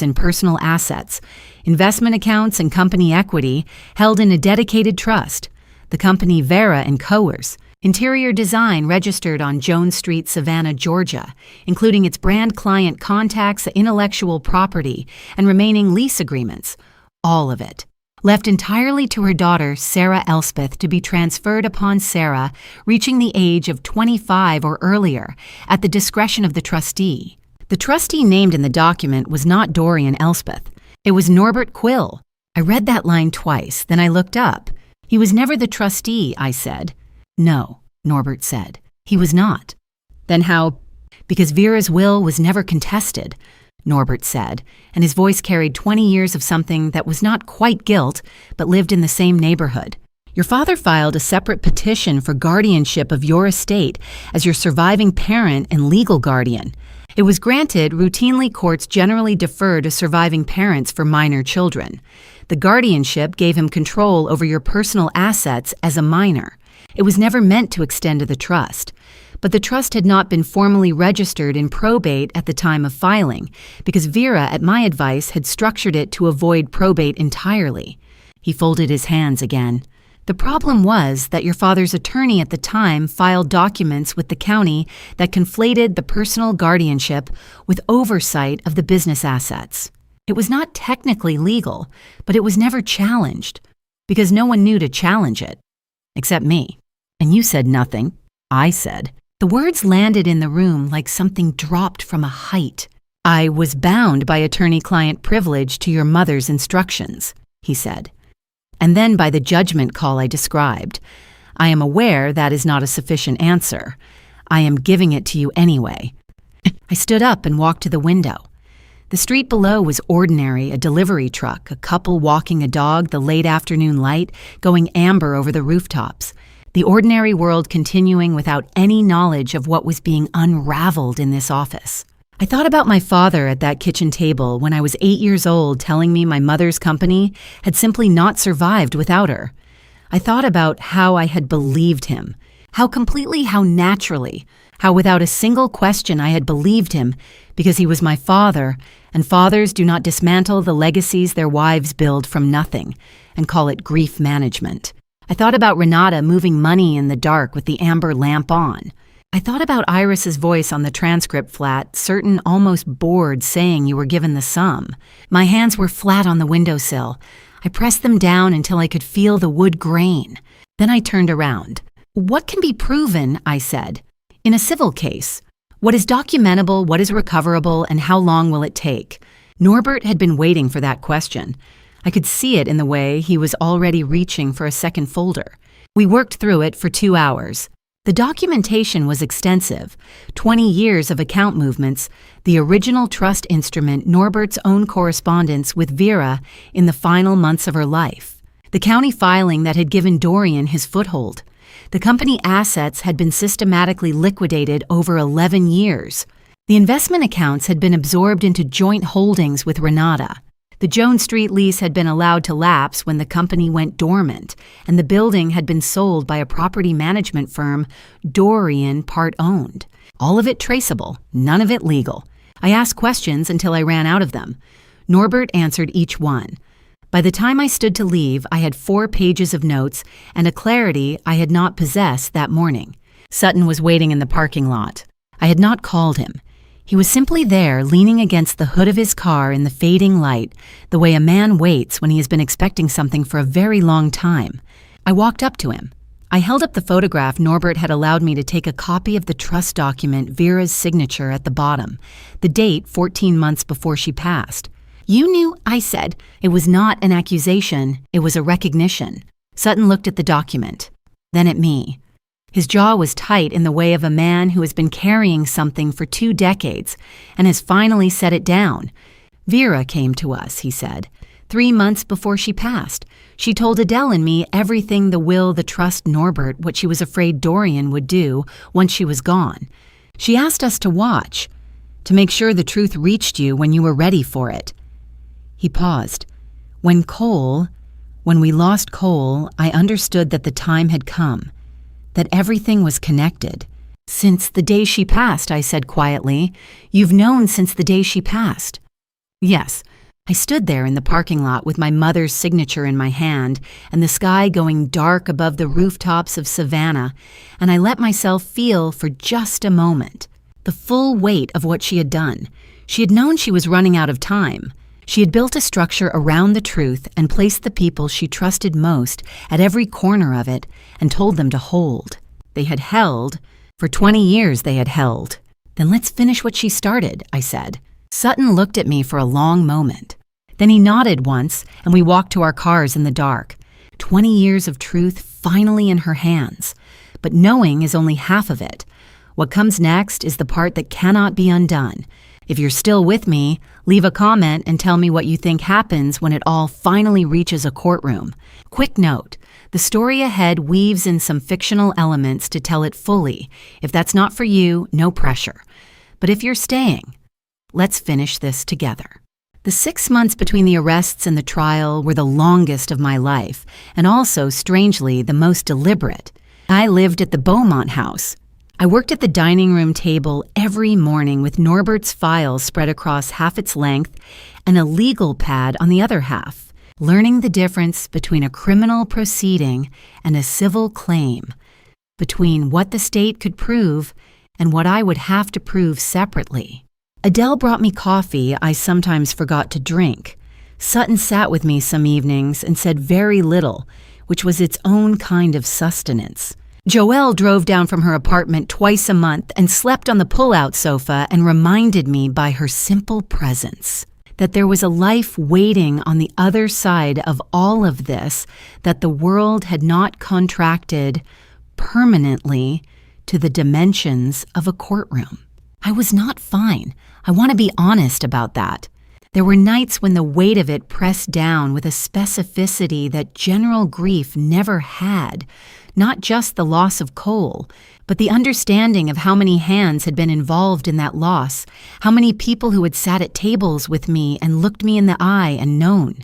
in personal assets, investment accounts and company equity held in a dedicated trust, the company Vera & Coers, interior design registered on Jones Street, Savannah, Georgia, including its brand client contacts, intellectual property, and remaining lease agreements. All of it. left entirely to her daughter, Sarah Elspeth, to be transferred upon Sarah reaching the age of 25 or earlier at the discretion of the trustee. The trustee named in the document was not Dorian Elspeth. It was Norbert Quill. I read that line twice, then I looked up. He was never the trustee, I said. No, Norbert said. He was not. Then how? Because Vera's will was never contested, Norbert said, and his voice carried 20 years of something that was not quite guilt, but lived in the same neighborhood. Your father filed a separate petition for guardianship of your estate as your surviving parent and legal guardian. It was granted. Routinely, courts generally defer to surviving parents for minor children. The guardianship gave him control over your personal assets as a minor. It was never meant to extend to the trust. But the trust had not been formally registered in probate at the time of filing, because Vera, at my advice, had structured it to avoid probate entirely. He folded his hands again. The problem was that your father's attorney at the time filed documents with the county that conflated the personal guardianship with oversight of the business assets. It was not technically legal, but it was never challenged, because no one knew to challenge it, except me. And you said nothing, I said. The words landed in the room like something dropped from a height. I was bound by attorney-client privilege to your mother's instructions, he said. And then by the judgment call I described. I am aware that is not a sufficient answer. I am giving it to you anyway. I stood up and walked to the window. The street below was ordinary, a delivery truck, a couple walking a dog, the late afternoon light going amber over the rooftops. The ordinary world continuing without any knowledge of what was being unraveled in this office. I thought about my father at that kitchen table when I was 8 years old telling me my mother's company had simply not survived without her. I thought about how I had believed him, how completely, how naturally, how without a single question I had believed him because he was my father, and fathers do not dismantle the legacies their wives build from nothing and call it grief management. I thought about Renata moving money in the dark with the amber lamp on. I thought about Iris's voice on the transcript flat, certain, almost bored, saying you were given the sum. My hands were flat on the windowsill. I pressed them down until I could feel the wood grain. Then I turned around. What can be proven, I said, in a civil case? What is documentable, what is recoverable, and how long will it take? Norbert had been waiting for that question. I could see it in the way he was already reaching for a second folder. We worked through it for 2 hours. The documentation was extensive, 20 years of account movements, the original trust instrument, Norbert's own correspondence with Vera in the final months of her life, the county filing that had given Dorian his foothold. The company assets had been systematically liquidated over 11 years. The investment accounts had been absorbed into joint holdings with Renata. The Jones Street lease had been allowed to lapse when the company went dormant, and the building had been sold by a property management firm Dorian part-owned. All of it traceable, none of it legal. I asked questions until I ran out of them. Norbert answered each one. By the time I stood to leave, I had 4 pages of notes and a clarity I had not possessed that morning. Sutton was waiting in the parking lot. I had not called him. He was simply there, leaning against the hood of his car in the fading light, the way a man waits when he has been expecting something for a very long time. I walked up to him. I held up the photograph Norbert had allowed me to take a copy of the trust document, Vera's signature at the bottom, the date 14 months before she passed. You knew, I said. It was not an accusation, it was a recognition. Sutton looked at the document, then at me. His jaw was tight in the way of a man who has been carrying something for 2 decades and has finally set it down. Vera came to us, he said, 3 months before she passed. She told Adele and me everything, the will, the trust, Norbert, what she was afraid Dorian would do once she was gone. She asked us to watch, to make sure the truth reached you when you were ready for it. He paused. When we lost Cole, I understood that the time had come, that everything was connected. Since the day she passed, I said quietly. You've known since the day she passed. Yes. I stood there in the parking lot with my mother's signature in my hand and the sky going dark above the rooftops of Savannah, and I let myself feel for just a moment the full weight of what she had done. She had known she was running out of time. She had built a structure around the truth and placed the people she trusted most at every corner of it and told them to hold. They had held. For 20 years they had held. Then let's finish what she started, I said. Sutton looked at me for a long moment. Then he nodded once, and we walked to our cars in the dark. 20 years of truth finally in her hands. But knowing is only half of it. What comes next is the part that cannot be undone. If you're still with me, leave a comment and tell me what you think happens when it all finally reaches a courtroom. Quick note, the story ahead weaves in some fictional elements to tell it fully. If that's not for you, no pressure. But if you're staying, let's finish this together. The 6 months between the arrests and the trial were the longest of my life, and also, strangely, the most deliberate. I lived at the Beaumont house. I worked at the dining room table every morning with Norbert's files spread across half its length and a legal pad on the other half, learning the difference between a criminal proceeding and a civil claim, between what the state could prove and what I would have to prove separately. Adele brought me coffee I sometimes forgot to drink. Sutton sat with me some evenings and said very little, which was its own kind of sustenance. Joelle drove down from her apartment twice a month and slept on the pull-out sofa and reminded me by her simple presence that there was a life waiting on the other side of all of this, that the world had not contracted permanently to the dimensions of a courtroom. I was not fine. I want to be honest about that. There were nights when the weight of it pressed down with a specificity that general grief never had, not just the loss of Cole, but the understanding of how many hands had been involved in that loss, how many people who had sat at tables with me and looked me in the eye and known.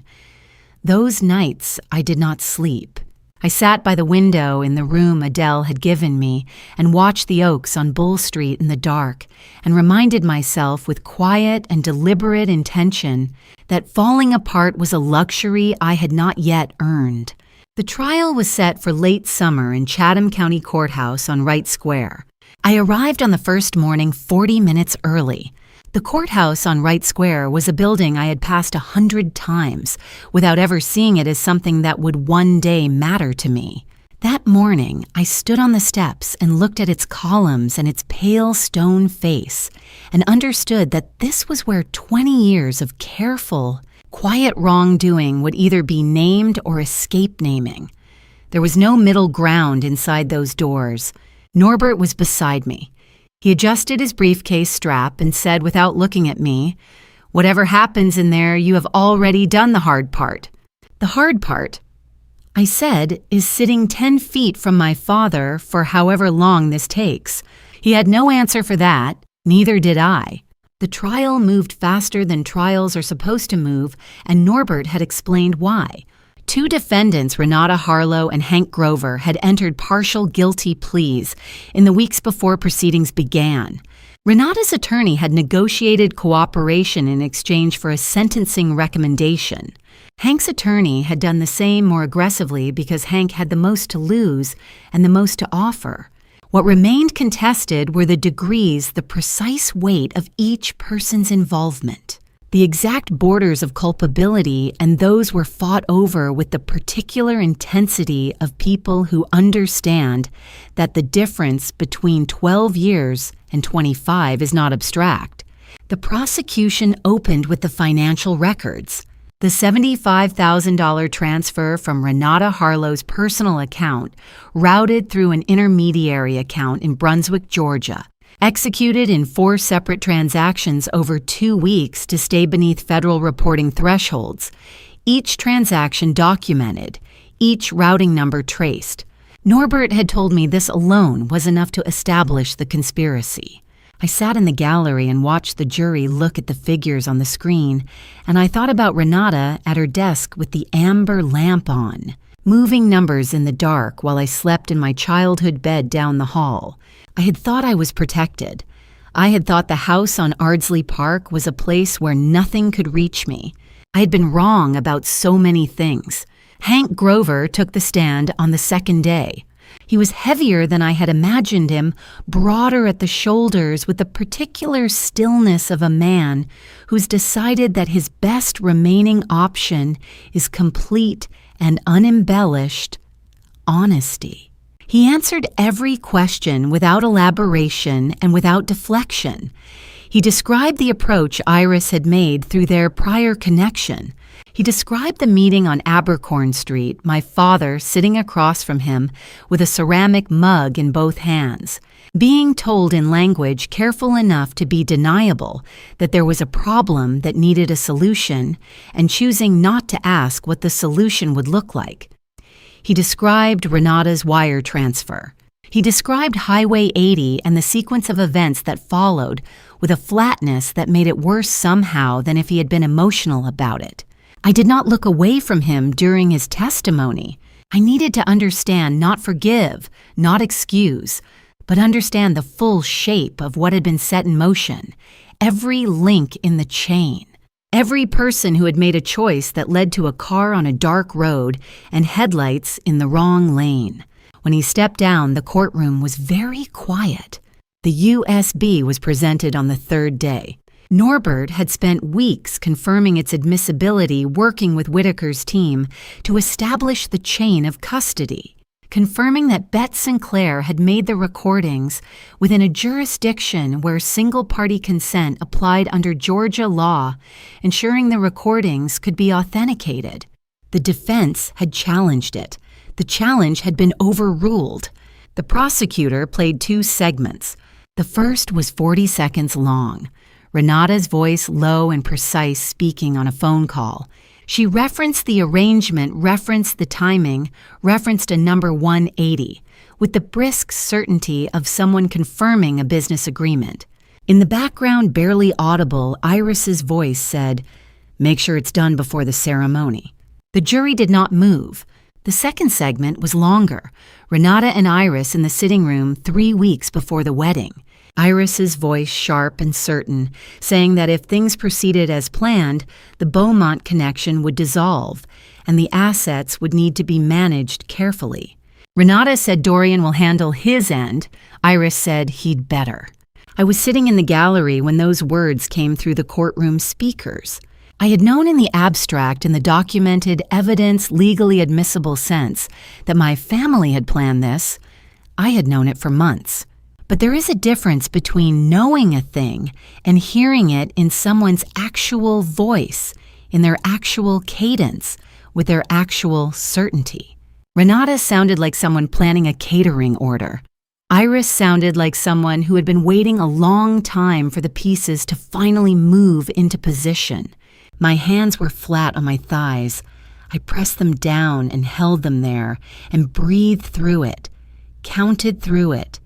Those nights I did not sleep. I sat by the window in the room Adele had given me and watched the oaks on Bull Street in the dark and reminded myself with quiet and deliberate intention that falling apart was a luxury I had not yet earned. The trial was set for late summer in Chatham County Courthouse on Wright Square. I arrived on the first morning 40 minutes early. The courthouse on Wright Square was a building I had passed 100 times without ever seeing it as something that would one day matter to me. That morning, I stood on the steps and looked at its columns and its pale stone face and understood that this was where 20 years of careful, quiet wrongdoing would either be named or escape naming. There was no middle ground inside those doors. Norbert was beside me. He adjusted his briefcase strap and said without looking at me, "Whatever happens in there, you have already done the hard part." The hard part, I said, is sitting 10 feet from my father for however long this takes. He had no answer for that, neither did I. The trial moved faster than trials are supposed to move, and Norbert had explained why. 2 defendants, Renata Harlow and Hank Grover, had entered partial guilty pleas in the weeks before proceedings began. Renata's attorney had negotiated cooperation in exchange for a sentencing recommendation. Hank's attorney had done the same more aggressively because Hank had the most to lose and the most to offer. What remained contested were the degrees, the precise weight of each person's involvement. The exact borders of culpability, and those were fought over with the particular intensity of people who understand that the difference between 12 years and 25 is not abstract. The prosecution opened with the financial records. The $75,000 transfer from Renata Harlow's personal account routed through an intermediary account in Brunswick, Georgia, executed in 4 separate transactions over 2 weeks to stay beneath federal reporting thresholds. Each transaction documented, each routing number traced. Norbert had told me this alone was enough to establish the conspiracy. I sat in the gallery and watched the jury look at the figures on the screen, and I thought about Renata at her desk with the amber lamp on, moving numbers in the dark while I slept in my childhood bed down the hall. I had thought I was protected. I had thought the house on Ardsley Park was a place where nothing could reach me. I had been wrong about so many things. Hank Grover took the stand on the second day. He was heavier than I had imagined him, broader at the shoulders, with the particular stillness of a man who's decided that his best remaining option is complete and unembellished honesty. He answered every question without elaboration and without deflection. He described the approach Iris had made through their prior connection. He described the meeting on Abercorn Street, my father sitting across from him with a ceramic mug in both hands, being told in language careful enough to be deniable that there was a problem that needed a solution, and choosing not to ask what the solution would look like. He described Renata's wire transfer. He described Highway 80 and the sequence of events that followed with a flatness that made it worse somehow than if he had been emotional about it. I did not look away from him during his testimony. I needed to understand, not forgive, not excuse, but understand the full shape of what had been set in motion, every link in the chain. Every person who had made a choice that led to a car on a dark road and headlights in the wrong lane. When he stepped down, the courtroom was very quiet. The USB was presented on the third day. Norbert had spent weeks confirming its admissibility, working with Whitaker's team to establish the chain of custody, confirming that Bette Sinclair had made the recordings within a jurisdiction where single-party consent applied under Georgia law, ensuring the recordings could be authenticated. The defense had challenged it. The challenge had been overruled. The prosecutor played 2 segments. The first was 40 seconds long. Renata's voice low and precise, speaking on a phone call. She referenced the arrangement, referenced the timing, referenced a number 180, with the brisk certainty of someone confirming a business agreement. In the background, barely audible, Iris's voice said, "Make sure it's done before the ceremony." The jury did not move. The second segment was longer. Renata and Iris in the sitting room 3 weeks before the wedding. Iris's voice sharp and certain, saying that if things proceeded as planned, the Beaumont connection would dissolve, and the assets would need to be managed carefully. Renata said Dorian will handle his end. Iris said he'd better. I was sitting in the gallery when those words came through the courtroom speakers. I had known in the abstract, in the documented, evidence, legally admissible sense, that my family had planned this. I had known it for months. But there is a difference between knowing a thing and hearing it in someone's actual voice, in their actual cadence, with their actual certainty. Renata sounded like someone planning a catering order. Iris sounded like someone who had been waiting a long time for the pieces to finally move into position. My hands were flat on my thighs. I pressed them down and held them there and breathed through it, counted through it,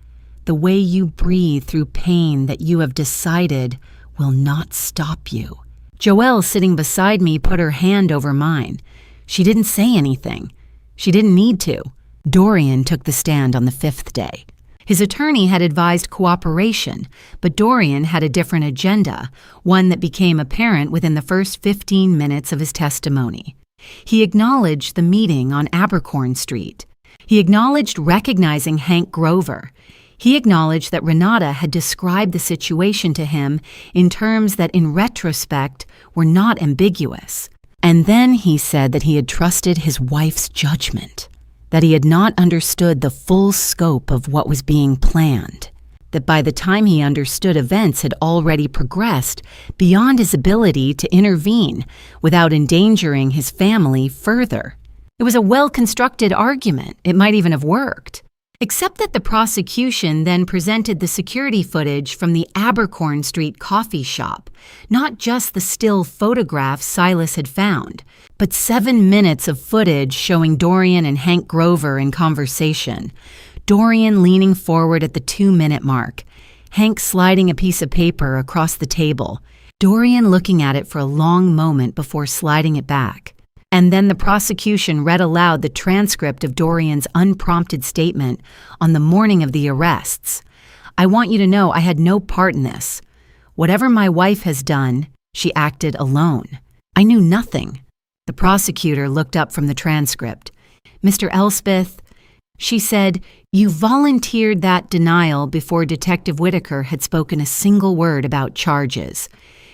the way you breathe through pain that you have decided will not stop you. Joelle, sitting beside me, put her hand over mine. She didn't say anything. She didn't need to. Dorian took the stand on the 5th day. His attorney had advised cooperation, but Dorian had a different agenda, one that became apparent within the first 15 minutes of his testimony. He acknowledged the meeting on Abercorn Street. He acknowledged recognizing Hank Grover. He acknowledged that Renata had described the situation to him in terms that, in retrospect, were not ambiguous. And then he said that he had trusted his wife's judgment, that he had not understood the full scope of what was being planned, that by the time he understood, events had already progressed beyond his ability to intervene without endangering his family further. It was a well-constructed argument. It might even have worked. Except that the prosecution then presented the security footage from the Abercorn Street coffee shop, not just the still photographs Silas had found, but 7 minutes of footage showing Dorian and Hank Grover in conversation, Dorian leaning forward at the 2-minute mark, Hank sliding a piece of paper across the table, Dorian looking at it for a long moment before sliding it back. And then the prosecution read aloud the transcript of Dorian's unprompted statement on the morning of the arrests. "I want you to know I had no part in this. Whatever my wife has done, she acted alone. I knew nothing." The prosecutor looked up from the transcript. "Mr. Elspeth," She said, "You volunteered that denial before Detective Whitaker had spoken a single word about charges.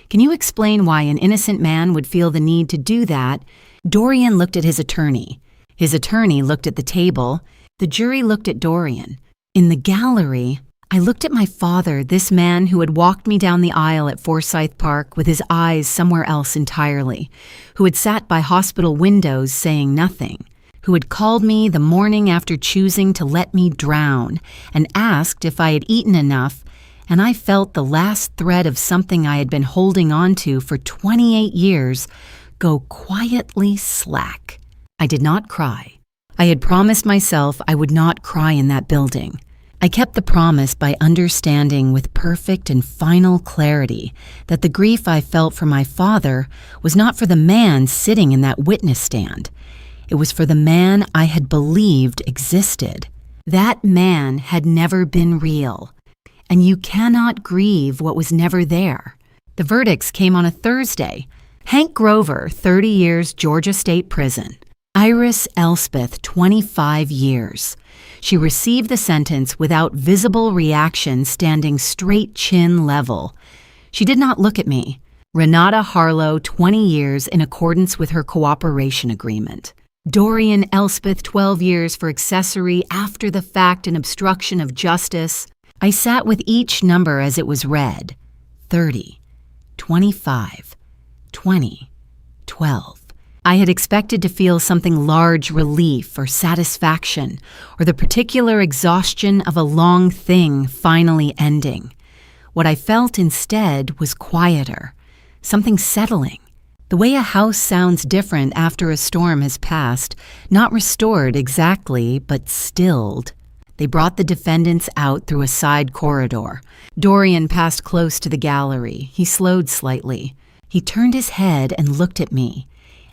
Can you explain why an innocent man would feel the need to do that?" Dorian looked at his attorney. His attorney looked at the table. The jury looked at Dorian. In the gallery, I looked at my father, this man who had walked me down the aisle at Forsyth Park with his eyes somewhere else entirely, who had sat by hospital windows saying nothing, who had called me the morning after choosing to let me drown and asked if I had eaten enough, and I felt the last thread of something I had been holding on to for 28 years go quietly slack. I did not cry. I had promised myself I would not cry in that building. I kept the promise by understanding with perfect and final clarity that the grief I felt for my father was not for the man sitting in that witness stand. It was for the man I had believed existed. That man had never been real, and you cannot grieve what was never there. The verdicts came on a Thursday. Hank Grover, 30 years, Georgia State Prison. Iris Elspeth, 25 years. She received the sentence without visible reaction, standing straight chin level. She did not look at me. Renata Harlow, 20 years, in accordance with her cooperation agreement. Dorian Elspeth, 12 years, for accessory after the fact and obstruction of justice. I sat with each number as it was read. 30, 25, 20, 12. I had expected to feel something large, relief or satisfaction, or the particular exhaustion of a long thing finally ending. What I felt instead was quieter, something settling. The way a house sounds different after a storm has passed, not restored exactly, but stilled. They brought the defendants out through a side corridor. Dorian passed close to the gallery. He slowed slightly. He turned his head and looked at me.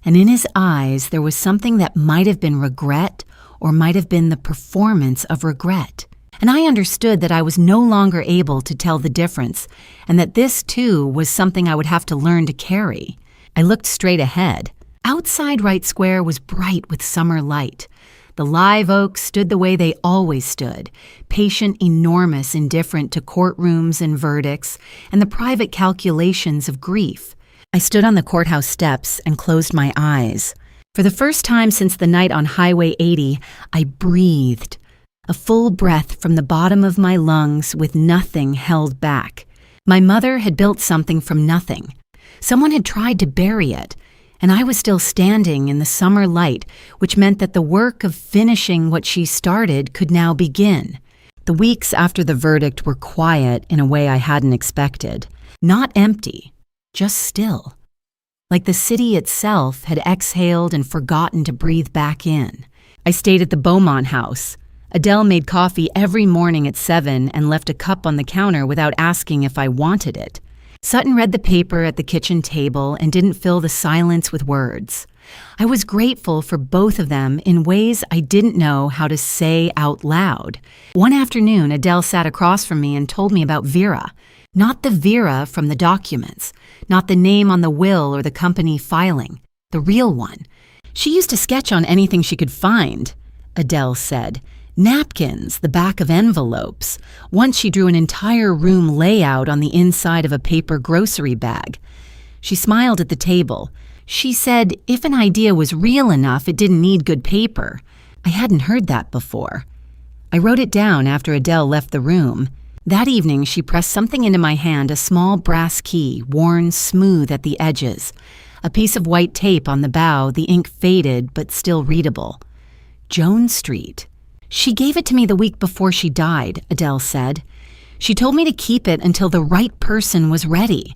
And in his eyes there was something that might have been regret or might have been the performance of regret. And I understood that I was no longer able to tell the difference, and that this, too, was something I would have to learn to carry. I looked straight ahead. Outside Wright Square was bright with summer light. The live oaks stood the way they always stood, patient, enormous, indifferent to courtrooms and verdicts, and the private calculations of grief. I stood on the courthouse steps and closed my eyes. For the first time since the night on Highway 80, I breathed, a full breath from the bottom of my lungs with nothing held back. My mother had built something from nothing. Someone had tried to bury it, and I was still standing in the summer light, which meant that the work of finishing what she started could now begin. The weeks after the verdict were quiet in a way I hadn't expected. Not empty. Just still. Like the city itself had exhaled and forgotten to breathe back in. I stayed at the Beaumont house. Adele made coffee every morning at 7 and left a cup on the counter without asking if I wanted it. Sutton read the paper at the kitchen table and didn't fill the silence with words. I was grateful for both of them in ways I didn't know how to say out loud. One afternoon, Adele sat across from me and told me about Vera. Not the Vera from the documents, not the name on the will or the company filing, the real one. She used to sketch on anything she could find, Adele said. Napkins, the back of envelopes. Once she drew an entire room layout on the inside of a paper grocery bag. She smiled at the table. She said if an idea was real enough, it didn't need good paper. I hadn't heard that before. I wrote it down after Adele left the room. That evening, she pressed something into my hand, a small brass key, worn smooth at the edges. A piece of white tape on the bow, the ink faded but still readable. Jones Street. She gave it to me the week before she died, Adele said. She told me to keep it until the right person was ready.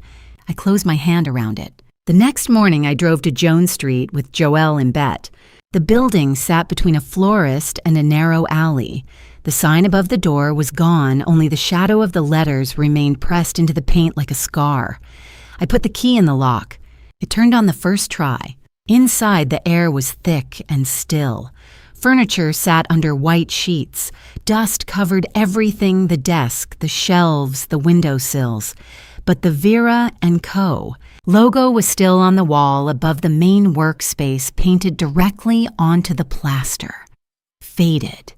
I closed my hand around it. The next morning, I drove to Jones Street with Joelle and Bet. The building sat between a florist and a narrow alley. The sign above the door was gone, only the shadow of the letters remained pressed into the paint like a scar. I put the key in the lock. It turned on the first try. Inside, the air was thick and still. Furniture sat under white sheets. Dust covered everything, the desk, the shelves, the windowsills. But the Vera & Co. logo was still on the wall above the main workspace, painted directly onto the plaster. Faded.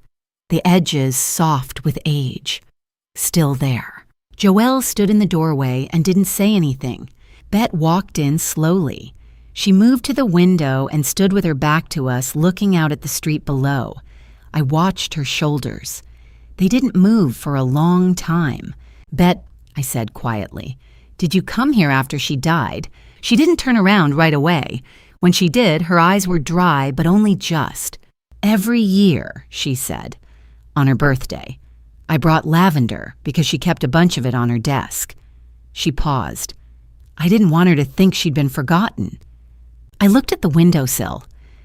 the edges soft with age. Still there. Joelle stood in the doorway and didn't say anything. Bet walked in slowly. She moved to the window and stood with her back to us, looking out at the street below. I watched her shoulders. They didn't move for a long time. Bet, I said quietly, did you come here after she died? She didn't turn around right away. When she did, her eyes were dry, but only just. Every year, she said. On her birthday. I brought lavender because she kept a bunch of it on her desk. She paused. I didn't want her to think she'd been forgotten. I looked at the windowsill.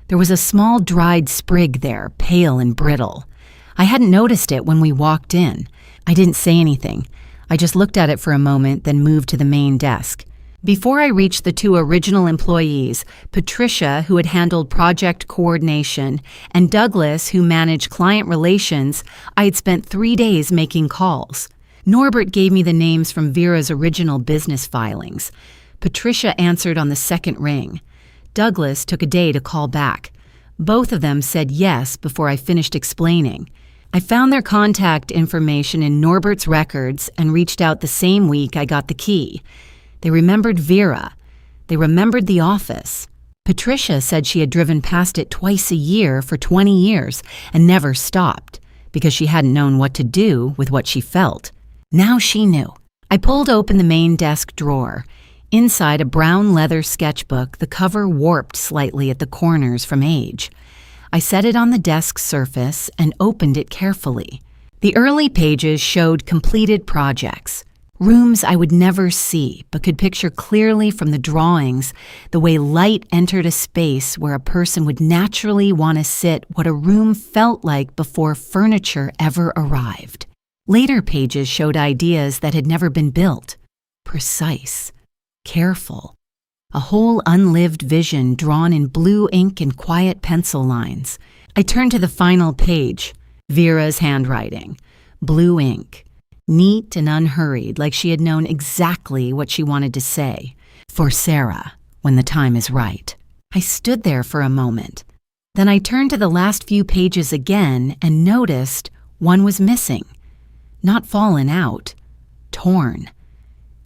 There was a small dried sprig there, pale and brittle. I hadn't noticed it when we walked in. I didn't say anything. I just looked at it for a moment, then moved to the main desk. Before I reached the two original employees, Patricia, who had handled project coordination, and Douglas, who managed client relations, I had spent 3 days making calls. Norbert gave me the names from Vera's original business filings. Patricia answered on the second ring. Douglas took a day to call back. Both of them said yes before I finished explaining. I found their contact information in Norbert's records and reached out the same week I got the key. They remembered Vera. They remembered the office. Patricia said she had driven past it twice a year for 20 years and never stopped because she hadn't known what to do with what she felt. Now she knew. I pulled open the main desk drawer. Inside a brown leather sketchbook, the cover warped slightly at the corners from age. I set it on the desk surface and opened it carefully. The early pages showed completed projects. Rooms I would never see, but could picture clearly from the drawings the way light entered a space where a person would naturally want to sit, what a room felt like before furniture ever arrived. Later pages showed ideas that had never been built. Precise. Careful. A whole unlived vision drawn in blue ink and quiet pencil lines. I turned to the final page. Vera's handwriting. Blue ink. Neat and unhurried, like she had known exactly what she wanted to say. For Sarah, when the time is right. I stood there for a moment. Then I turned to the last few pages again and noticed one was missing. Not fallen out. Torn.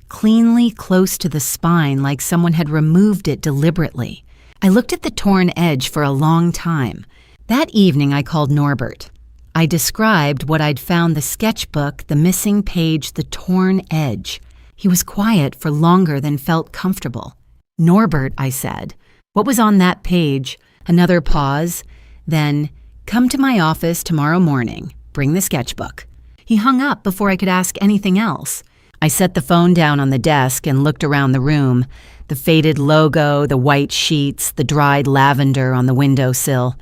Cleanly close to the spine, like someone had removed it deliberately. I looked at the torn edge for a long time. That evening I called Norbert. I described what I'd found: the sketchbook, the missing page, the torn edge. He was quiet for longer than felt comfortable. Norbert, I said, what was on that page? Another pause. Then, come to my office tomorrow morning. Bring the sketchbook. He hung up before I could ask anything else. I set the phone down on the desk and looked around the room. The faded logo, the white sheets, the dried lavender on the windowsill.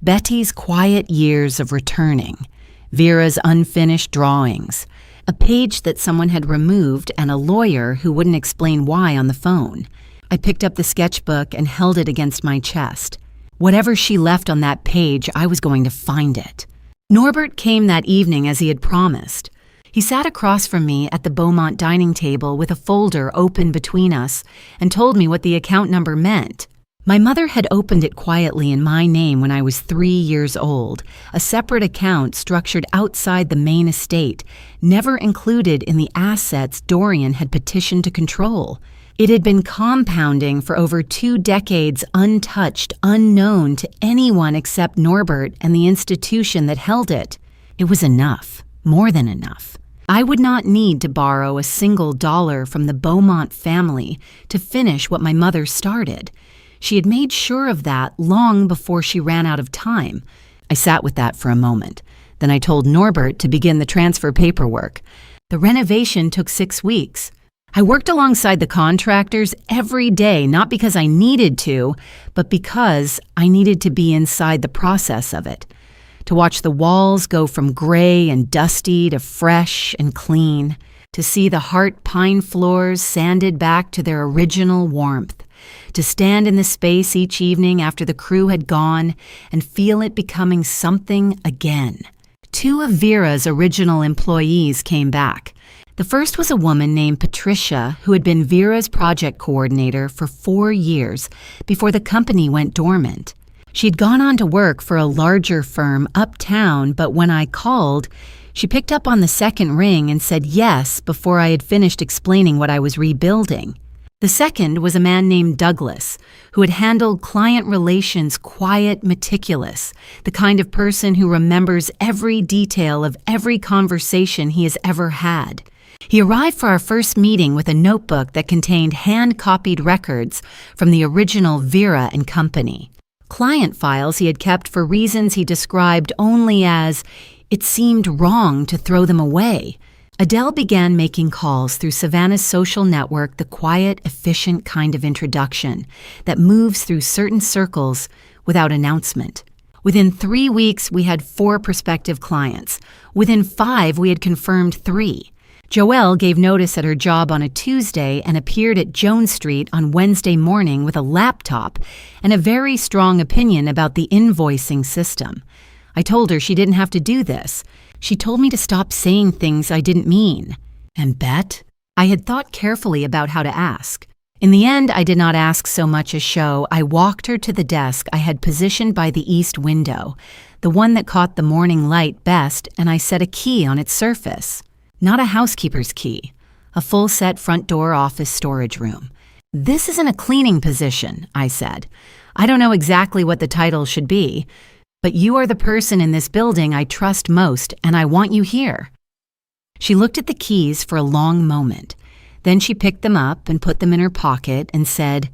Betty's quiet years of returning, Vera's unfinished drawings, a page that someone had removed, and a lawyer who wouldn't explain why on the phone. I picked up the sketchbook and held it against my chest. Whatever she left on that page, I was going to find it. Norbert came that evening as he had promised. He sat across from me at the Beaumont dining table with a folder open between us and told me what the account number meant. My mother had opened it quietly in my name when I was 3 years old, a separate account structured outside the main estate, never included in the assets Dorian had petitioned to control. It had been compounding for over 2 decades, untouched, unknown to anyone except Norbert and the institution that held it. It was enough, more than enough. I would not need to borrow a single dollar from the Beaumont family to finish what my mother started. She had made sure of that long before she ran out of time. I sat with that for a moment. Then I told Norbert to begin the transfer paperwork. The renovation took 6 weeks. I worked alongside the contractors every day, not because I needed to, but because I needed to be inside the process of it. To watch the walls go from gray and dusty to fresh and clean. To see the heart pine floors sanded back to their original warmth. To stand in the space each evening after the crew had gone and feel it becoming something again. 2 of Vera's original employees came back. The first was a woman named Patricia who had been Vera's project coordinator for 4 years before the company went dormant. She'd gone on to work for a larger firm uptown, but when I called, she picked up on the second ring and said yes before I had finished explaining what I was rebuilding. The second was a man named Douglas, who had handled client relations quiet, meticulous, the kind of person who remembers every detail of every conversation he has ever had. He arrived for our first meeting with a notebook that contained hand-copied records from the original Vera and Company. Client files he had kept for reasons he described only as, it seemed wrong to throw them away. Adele began making calls through Savannah's social network, the quiet, efficient kind of introduction that moves through certain circles without announcement. Within 3 weeks, we had 4 prospective clients. Within 5, we had confirmed 3. Joelle gave notice at her job on a Tuesday and appeared at Jones Street on Wednesday morning with a laptop and a very strong opinion about the invoicing system. I told her she didn't have to do this. She told me to stop saying things I didn't mean. And bet? I had thought carefully about how to ask. In the end, I did not ask so much as show. I walked her to the desk I had positioned by the east window, the one that caught the morning light best, and I set a key on its surface. Not a housekeeper's key, a full-set front door office storage room. This isn't a cleaning position, I said. I don't know exactly what the title should be, but you are the person in this building I trust most, and I want you here. She looked at the keys for a long moment. Then she picked them up and put them in her pocket and said,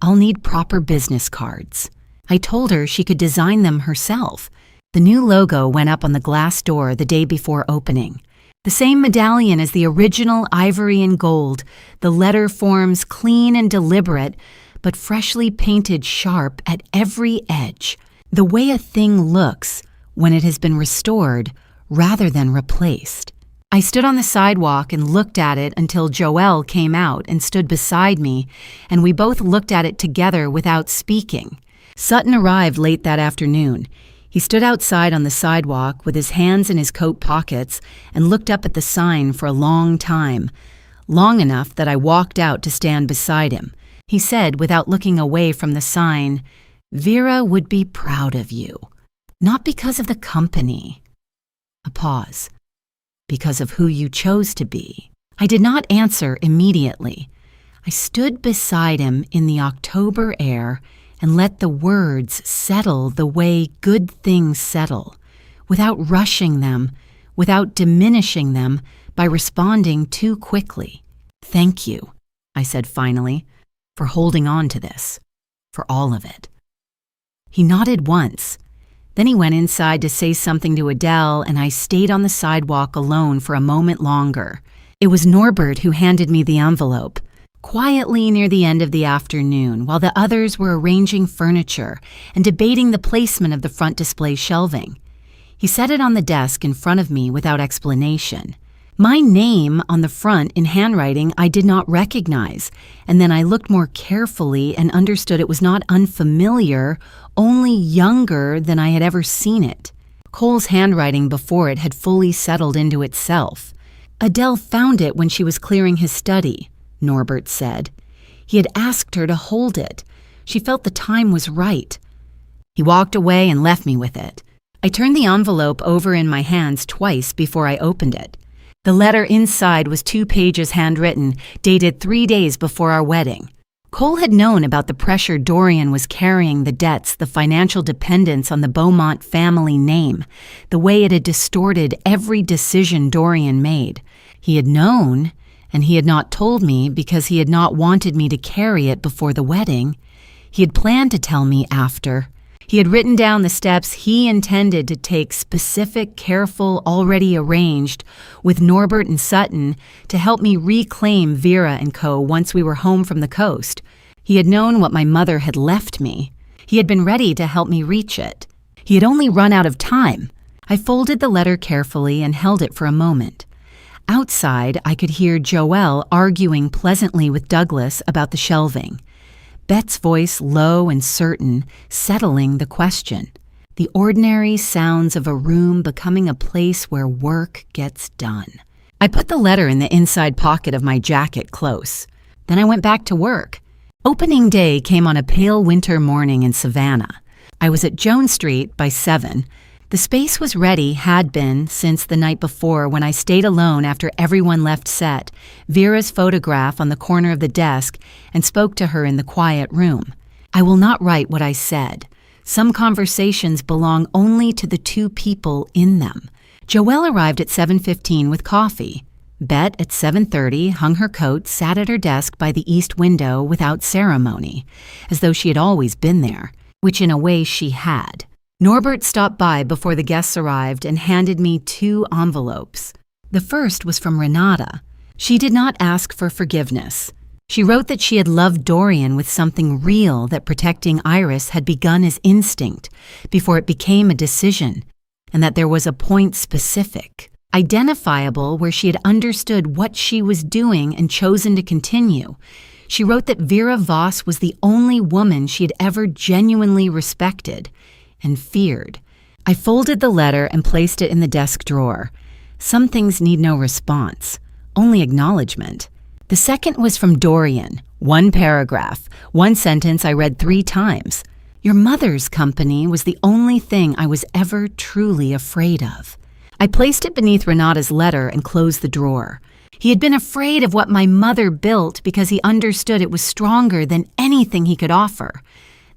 I'll need proper business cards. I told her she could design them herself. The new logo went up on the glass door the day before opening. The same medallion as the original ivory and gold, the letter forms clean and deliberate, but freshly painted sharp at every edge. The way a thing looks when it has been restored rather than replaced. I stood on the sidewalk and looked at it until Joelle came out and stood beside me, and we both looked at it together without speaking. Sutton arrived late that afternoon. He stood outside on the sidewalk with his hands in his coat pockets and looked up at the sign for a long time, long enough that I walked out to stand beside him. He said, without looking away from the sign, Vera would be proud of you, not because of the company. A pause. Because of who you chose to be. I did not answer immediately. I stood beside him in the October air and let the words settle the way good things settle, without rushing them, without diminishing them by responding too quickly. Thank you, I said finally, for holding on to this, for all of it. He nodded once. Then he went inside to say something to Adele, and I stayed on the sidewalk alone for a moment longer. It was Norbert who handed me the envelope. Quietly near the end of the afternoon, while the others were arranging furniture and debating the placement of the front display shelving. He set it on the desk in front of me without explanation. My name on the front in handwriting I did not recognize, and then I looked more carefully and understood it was not unfamiliar, only younger than I had ever seen it. Cole's handwriting before it had fully settled into itself. Adele found it when she was clearing his study, Norbert said. He had asked her to hold it. She felt the time was right. He walked away and left me with it. I turned the envelope over in my hands twice before I opened it. The letter inside was 2 pages handwritten, dated 3 days before our wedding. Cole had known about the pressure Dorian was carrying, the debts, the financial dependence on the Beaumont family name, the way it had distorted every decision Dorian made. He had known, and he had not told me because he had not wanted me to carry it before the wedding. He had planned to tell me after. He had written down the steps he intended to take, specific, careful, already arranged, with Norbert and Sutton to help me reclaim Vera and Co. once we were home from the coast. He had known what my mother had left me. He had been ready to help me reach it. He had only run out of time. I folded the letter carefully and held it for a moment. Outside, I could hear Joelle arguing pleasantly with Douglas about the shelving. Bet's voice, low and certain, settling the question. The ordinary sounds of a room becoming a place where work gets done. I put the letter in the inside pocket of my jacket close. Then I went back to work. Opening day came on a pale winter morning in Savannah. I was at Jones Street by 7. The space was ready, had been, since the night before when I stayed alone after everyone left set, Vera's photograph on the corner of the desk, and spoke to her in the quiet room. I will not write what I said. Some conversations belong only to the two people in them. Joelle arrived at 7:15 with coffee. Bet at 7:30 hung her coat, sat at her desk by the east window without ceremony, as though she had always been there, which in a way she had. Norbert stopped by before the guests arrived and handed me 2 envelopes. The first was from Renata. She did not ask for forgiveness. She wrote that she had loved Dorian with something real, that protecting Iris had begun as instinct before it became a decision, and that there was a point specific, identifiable, where she had understood what she was doing and chosen to continue. She wrote that Vera Voss was the only woman she had ever genuinely respected and feared. I folded the letter and placed it in the desk drawer. Some things need no response, only acknowledgement. The second was from Dorian. 1 paragraph, 1 sentence I read 3 times. Your mother's company was the only thing I was ever truly afraid of. I placed it beneath Renata's letter and closed the drawer. He had been afraid of what my mother built because he understood it was stronger than anything he could offer,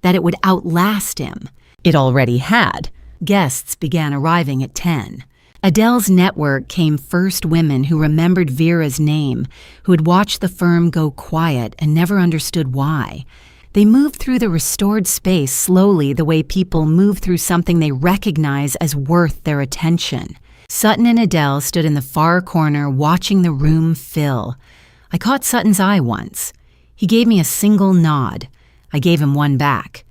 that it would outlast him. It already had. Guests began arriving at 10. Adele's network came first women who remembered Vera's name, who had watched the firm go quiet and never understood why. They moved through the restored space slowly, the way people move through something they recognize as worth their attention. Sutton and Adele stood in the far corner watching the room fill. I caught Sutton's eye once. He gave me a single nod. I gave him one back.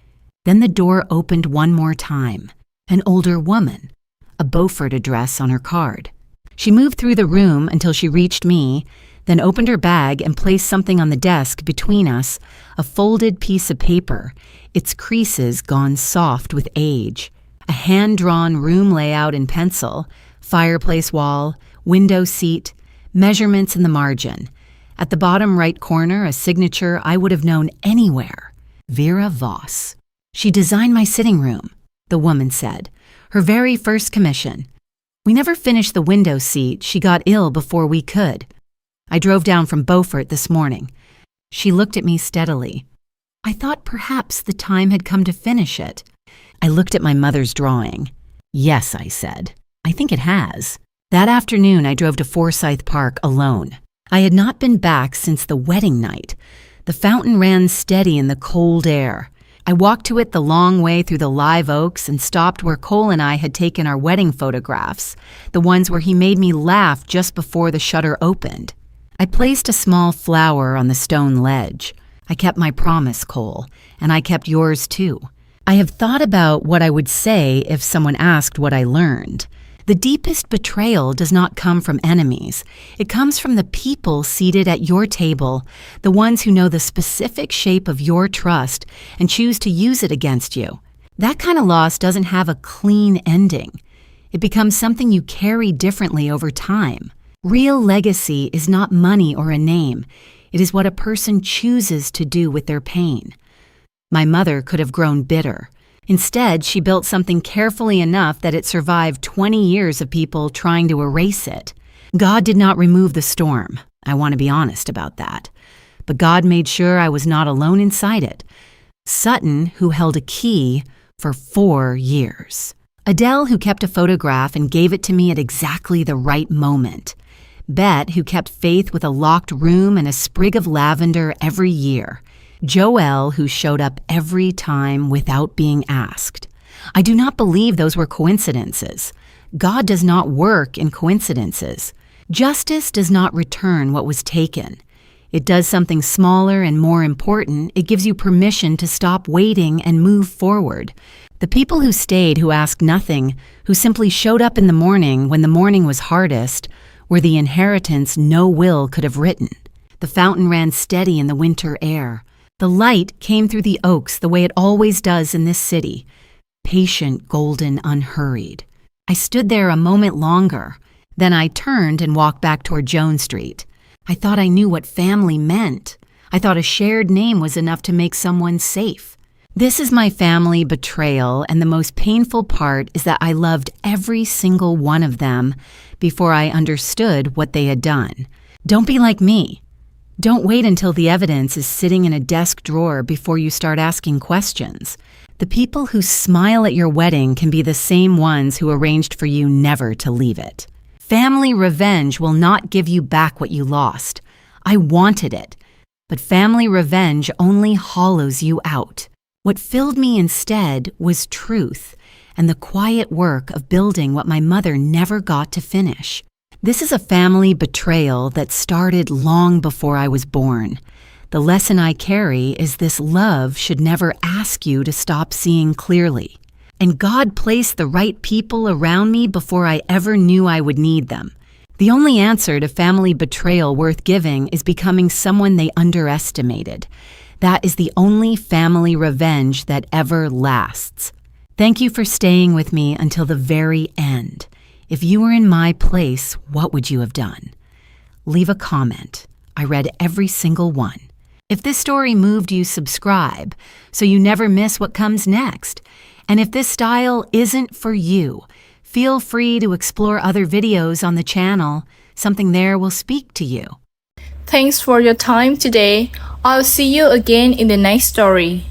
Then the door opened one more time. An older woman, a Beaufort address on her card. She moved through the room until she reached me, then opened her bag and placed something on the desk between us, a folded piece of paper, its creases gone soft with age, a hand-drawn room layout in pencil, fireplace wall, window seat, measurements in the margin. At the bottom right corner, a signature I would have known anywhere, Vera Voss. She designed my sitting room, the woman said, her very first commission. We never finished the window seat. She got ill before we could. I drove down from Beaufort this morning. She looked at me steadily. I thought perhaps the time had come to finish it. I looked at my mother's drawing. Yes, I said. I think it has. That afternoon, I drove to Forsyth Park alone. I had not been back since the wedding night. The fountain ran steady in the cold air. I walked to it the long way through the live oaks and stopped where Cole and I had taken our wedding photographs, the ones where he made me laugh just before the shutter opened. I placed a small flower on the stone ledge. I kept my promise, Cole, and I kept yours too. I have thought about what I would say if someone asked what I learned. The deepest betrayal does not come from enemies. It comes from the people seated at your table, the ones who know the specific shape of your trust and choose to use it against you. That kind of loss doesn't have a clean ending. It becomes something you carry differently over time. Real legacy is not money or a name. It is what a person chooses to do with their pain. My mother could have grown bitter. Instead, she built something carefully enough that it survived 20 years of people trying to erase it. God did not remove the storm. I want to be honest about that. But God made sure I was not alone inside it. Sutton, who held a key for 4 years. Adele, who kept a photograph and gave it to me at exactly the right moment. Bet, who kept faith with a locked room and a sprig of lavender every year. Joelle, who showed up every time without being asked. I do not believe those were coincidences. God does not work in coincidences. Justice does not return what was taken. It does something smaller and more important. It gives you permission to stop waiting and move forward. The people who stayed, who asked nothing, who simply showed up in the morning when the morning was hardest, were the inheritance no will could have written. The fountain ran steady in the winter air. The light came through the oaks the way it always does in this city, patient, golden, unhurried. I stood there a moment longer. Then I turned and walked back toward Jones Street. I thought I knew what family meant. I thought a shared name was enough to make someone safe. This is my family betrayal, and the most painful part is that I loved every single one of them before I understood what they had done. Don't be like me. Don't wait until the evidence is sitting in a desk drawer before you start asking questions. The people who smile at your wedding can be the same ones who arranged for you never to leave it. Family revenge will not give you back what you lost. I wanted it, but family revenge only hollows you out. What filled me instead was truth and the quiet work of building what my mother never got to finish. This is a family betrayal that started long before I was born. The lesson I carry is this: love should never ask you to stop seeing clearly. And God placed the right people around me before I ever knew I would need them. The only answer to family betrayal worth giving is becoming someone they underestimated. That is the only family revenge that ever lasts. Thank you for staying with me until the very end. If you were in my place, what would you have done? Leave a comment. I read every single one. If this story moved you, subscribe so you never miss what comes next. And if this style isn't for you, feel free to explore other videos on the channel. Something there will speak to you. Thanks for your time today. I'll see you again in the next story.